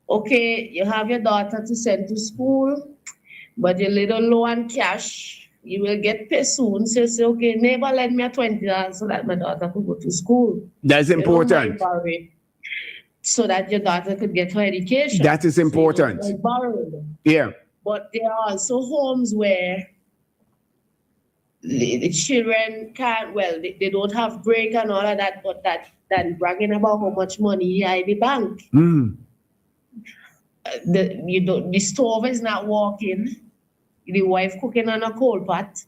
Okay, you have your daughter to send to school, but you're a little low on cash. You will get paid soon. So say, okay, neighbor, lend me a $20 so that my daughter could go to school. That's You don't mind important. borrowing so that your daughter could get her education. That is So you don't important. mind borrowing. Yeah. But there are also homes where the children can't, well, they don't have break and all of that, but that bragging about how much money you have in the bank. Mm. The stove is not working. The wife cooking on a coal pot.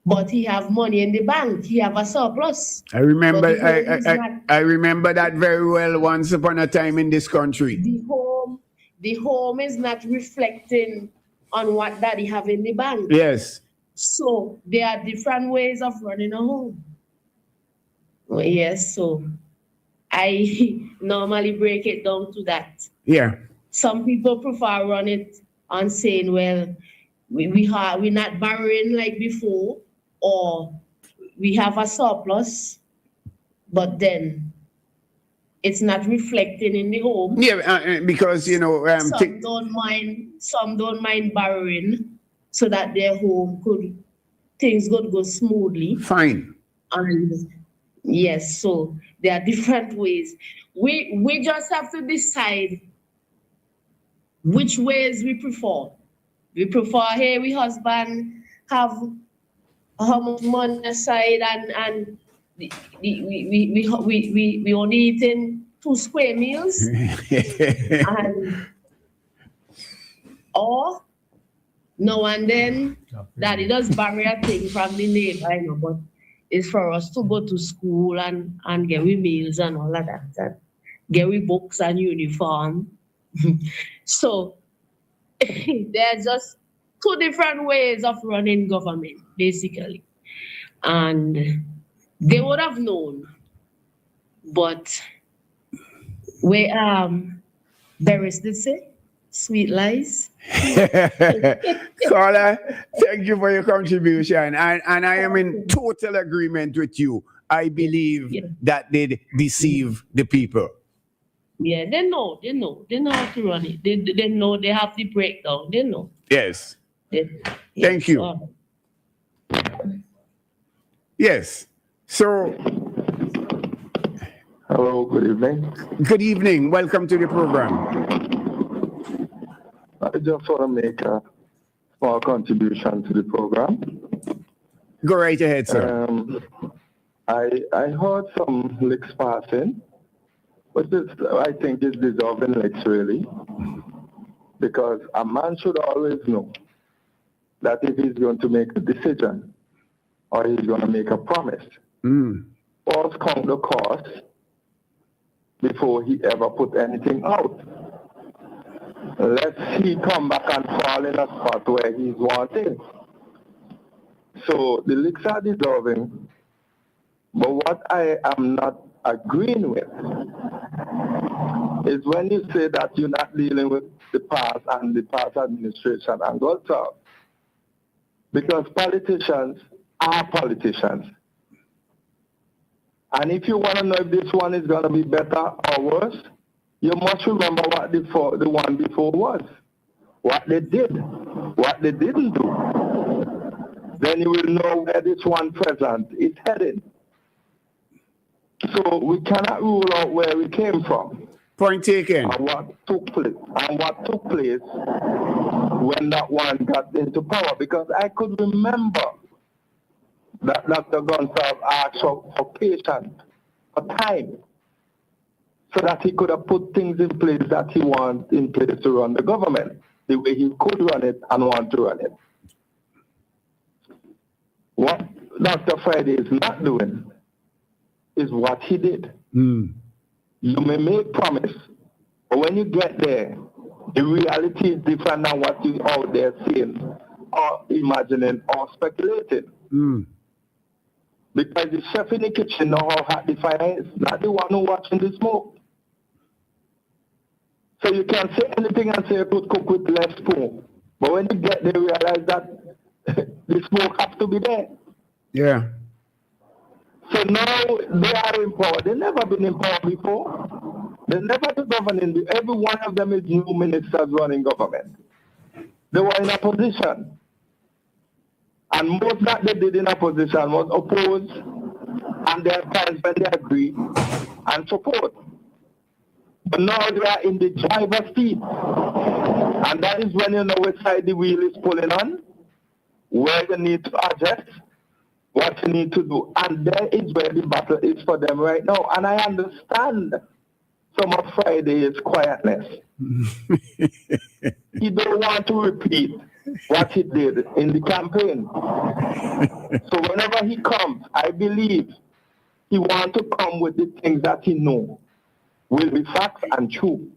But he have money in the bank. He have a surplus. I remember But the home is not- I remember that very well once upon a time in this country. The home is not reflecting on what daddy have in the bank. Yes. So there are different ways of running a home. Yes, so I normally break it down to that. Yeah. Some people prefer run it on saying, well, we're not borrowing like before, or we have a surplus, but then it's not reflecting in the home. Yeah, because you know, some don't mind borrowing so that their home things could go smoothly. Fine. And yes, so there are different ways. We just have to decide which ways we prefer. We prefer, hey, we husband have how much money aside and we only eating 2 square meals. And or now and then daddy does borrow a thing from the neighbor, I know, but it's for us to go to school and get we meals and all of that, and get we books and uniform. So there's just 2 different ways of running government, basically. And they would have known, but we Beres did say, sweet lies. Carla, thank you for your contribution. And I am in total agreement with you. I believe that they deceive the people. Yeah, they know how to run it. They know they have the breakdown. They know. Yes. Thank you. Yes. So. Hello, good evening. Good evening. Welcome to the program. I just want to make a small contribution to the program. Go right ahead, sir. I heard some licks passing, but this, I think is deserving licks really, because a man should always know that if he's going to make a decision or he's going to make a promise, first count the cost before he ever put anything out. Lest he come back and fall in a spot where he's wanted. So the licks are deserving, but what I am not agreeing with is when you say that you're not dealing with the past and the past administration and what's up. Because politicians are politicians. And if you want to know if this one is going to be better or worse, you must remember what the one before was, what they did, what they didn't do. Then you will know where this one present is headed. So we cannot rule out where we came from. Point taken. And what took place when that one got into power. Because I could remember that Dr. Gonsalves asked for patience, for time, so that he could have put things in place that he wants in place to run the government, the way he could run it and want to run it. What Dr. Friday is not doing is what he did. You may make promise, but when you get there, the reality is different than what you out there seeing or imagining or speculating. Because the chef in the kitchen know how hot the fire is, not the one who watching the smoke. So you can say anything and say you could cook with less spoon. But when you get there, you realize that the smoke has to be there. Yeah. So now they are in power. They've never been in power before. They never been governing. Every one of them is new ministers running government. They were in opposition. And most that they did in opposition was oppose, and there are times when they agree and support. But now they are in the driver's seat. And that is when you know which side the wheel is pulling on, where you need to adjust, what you need to do. And there is where the battle is for them right now. And I understand some of Friday's quietness. He don't want to repeat what he did in the campaign. So whenever he comes, I believe he wants to come with the things that he knows will be facts and true.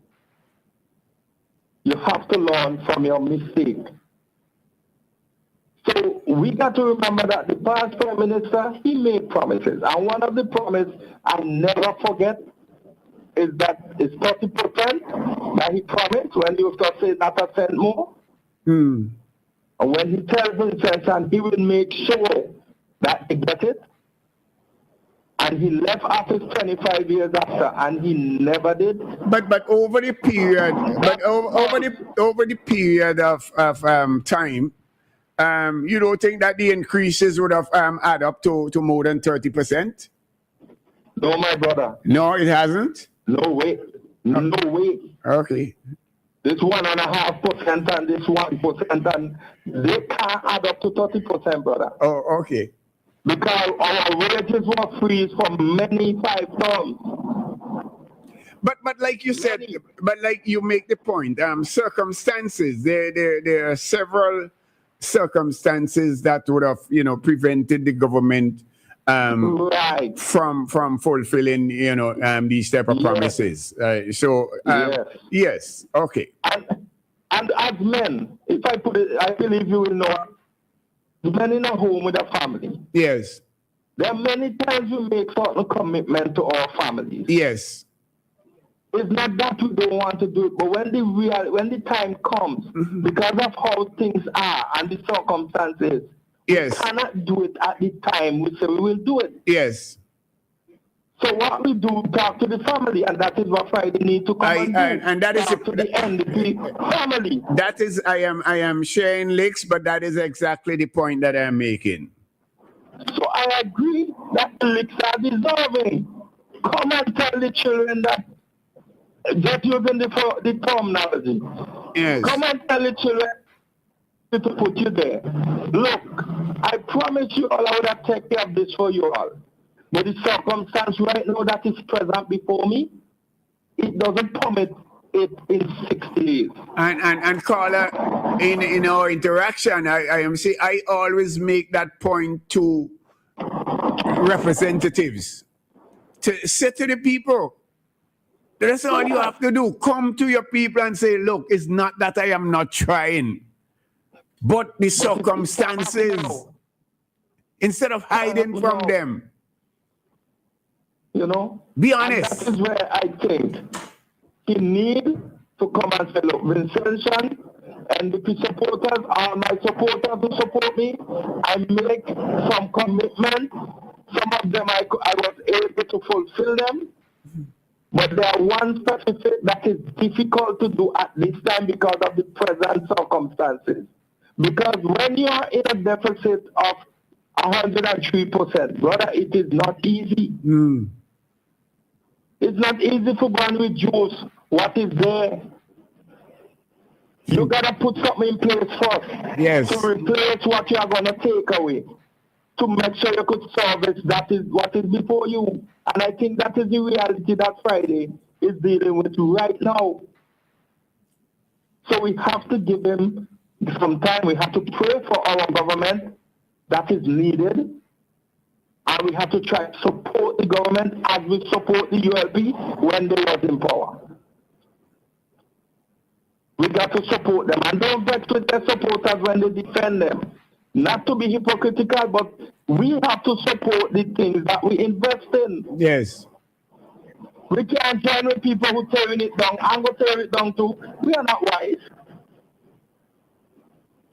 You have to learn from your mistake. So we got to remember that the past Prime Minister, he made promises. And one of the promises I never forget is that it's 30% that he promised when he was going to say not a cent more. And when he tells Vincent and he will make sure that they get it. And he left office 25 years after, and he never did. But over the period, over the period of time, you don't think that the increases would have add up to more than 30%? No, my brother. No, it hasn't. No way. No way. Okay. This 1.5% and this 1%, and they can't add up to 30%, brother. Oh, okay. Because our wages were freeze for many 5 terms. But like you said, but like you make the point, circumstances. There are several circumstances that would have, prevented the government from fulfilling, these type of promises. Yes, okay. And as men, if I put it, I believe you will know. Men in a home with a family. Yes. There are many times we make certain commitment to our families. Yes. It's not that we don't want to do it, but when the time comes, because of how things are and the circumstances, yes, we cannot do it at the time we say we will do it. Yes. So what we do, talk to the family, and that is what Friday need to come and do. And that is to the NDP family. That is, I am sharing licks, but that is exactly the point that I am making. So I agree that the licks are deserving. Come and tell the children that, just using the terminology. Yes. Come and tell the children to put you there. Look, I promise you all I would have taken care of this for you all. But the circumstance right now that is present before me, it doesn't permit it in 60 days. And caller, in our interaction, I always make that point to representatives to say to the people, that's all you have to do. Come to your people and say, look, it's not that I am not trying, but the circumstances, instead of hiding from them. Be honest. That is where I think he need to come and say, look, Vincent and the supporters, all my supporters who support me, I make some commitment. Some of them I was able to fulfill them. But there are one specific that is difficult to do at this time because of the present circumstances. Because when you are in a deficit of 103%, brother, it is not easy. It's not easy to go and reduce what is there. You gotta put something in place first. Yes. To replace what you are gonna take away. To make sure you could service that is what is before you. And I think that is the reality that Friday is dealing with right now. So we have to give him some time. We have to pray for our government that is needed. And we have to try to support the government as we support the ULP when they was in power. We got to support them. And don't vex with their supporters when they defend them. Not to be hypocritical, but we have to support the things that we invest in. Yes. We can't join with people who tearing it down. I'm going to tear it down too. We are not wise.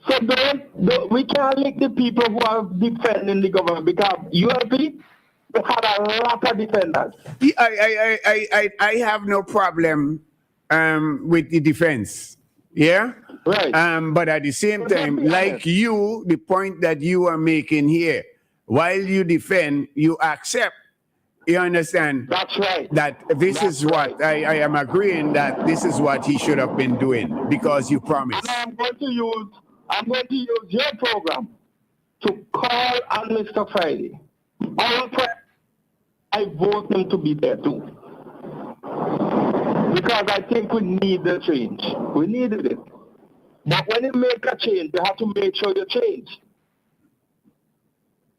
So we can't link the people who are defending the government because ULP had a lot of defenders. I have no problem with the defense. Yeah? Right. But at the same time, like you, the point that you are making here, while you defend, you accept. You understand? That's right. That this is what I am agreeing that this is what he should have been doing because you promised. And I'm going to use your program to call on Mr. Friday. I vote him to be there too. Because I think we need the change. We needed it. But when you make a change, you have to make sure you change.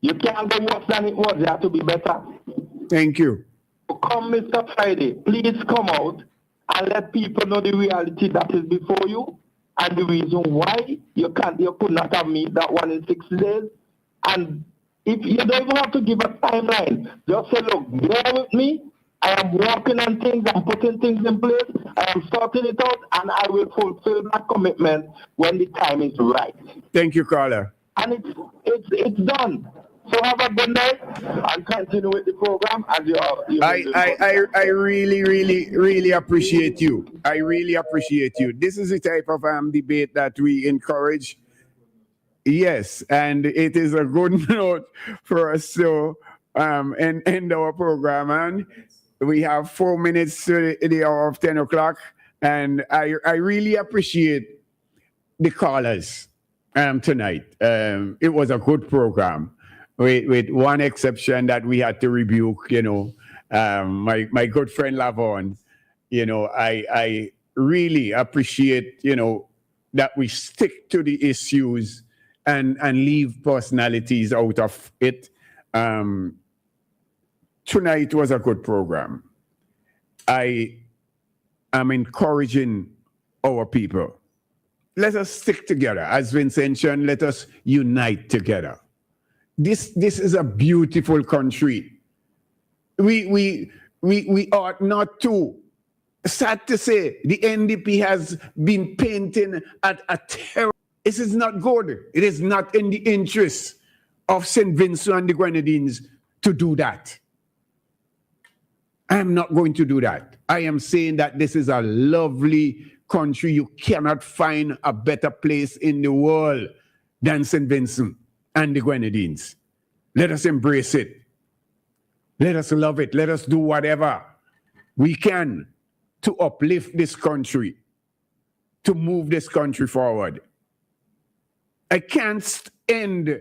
You can't go worse than it was. You have to be better. Thank you. Come, Mr. Friday, please come out and let people know the reality that is before you and the reason why you could not have made that one in 60 days. And if you don't even have to give a timeline, just say, look, bear with me. I am working on things, I'm putting things in place, I am sorting it out, and I will fulfill my commitment when the time is right. Thank you, caller. And it's done. So have a good night and continue with the program as you I really appreciate you. I really appreciate you. This is the type of debate that we encourage. Yes, and it is a good note for us to end our program. And we have 4 minutes to the hour of 10 o'clock. And I really appreciate the callers tonight. It was a good program. With one exception that we had to rebuke, my good friend Lavon, I really appreciate, that we stick to the issues and leave personalities out of it. Tonight was a good program. I am encouraging our people. Let us stick together. As Vincent mentioned, let us unite together. This is a beautiful country. We ought not to. Sad to say, the NDP has been painting at a terror. This is not good. It is not in the interest of St. Vincent and the Grenadines to do that. I am not going to do that. I am saying that this is a lovely country. You cannot find a better place in the world than St. Vincent and the Grenadines. Let us embrace it. Let us love it. Let us do whatever we can to uplift this country, to move this country forward. I can't end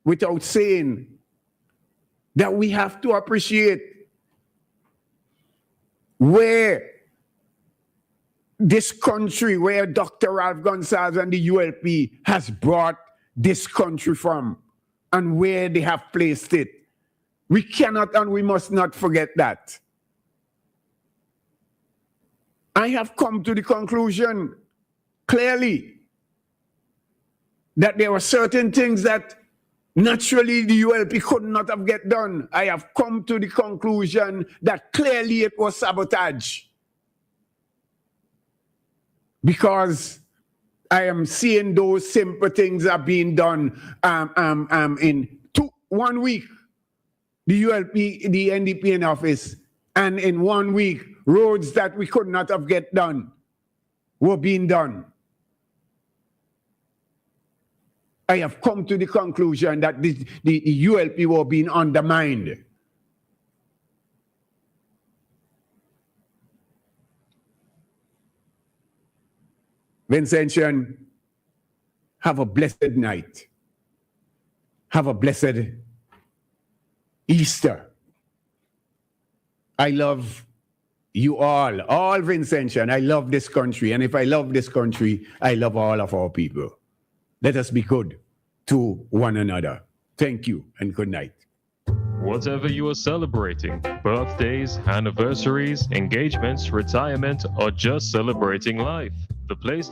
without saying that we have to appreciate where this country, where Dr. Ralph Gonsalves and the ULP has brought this country from and where they have placed it. We cannot and we must not forget that. I have come to the conclusion clearly that there were certain things that naturally the ULP could not have get done. I have come to the conclusion that clearly it was sabotage. Because I am seeing those simple things are being done in 1 week. The ULP, the NDP in office, and in 1 week, roads that we could not have get done were being done. I have come to the conclusion that the ULP were being undermined. Vincentian, have a blessed night. Have a blessed Easter. I love you all Vincentian. I love this country. And if I love this country, I love all of our people. Let us be good to one another. Thank you and good night. Whatever you are celebrating, birthdays, anniversaries, engagements, retirement, or just celebrating life, the place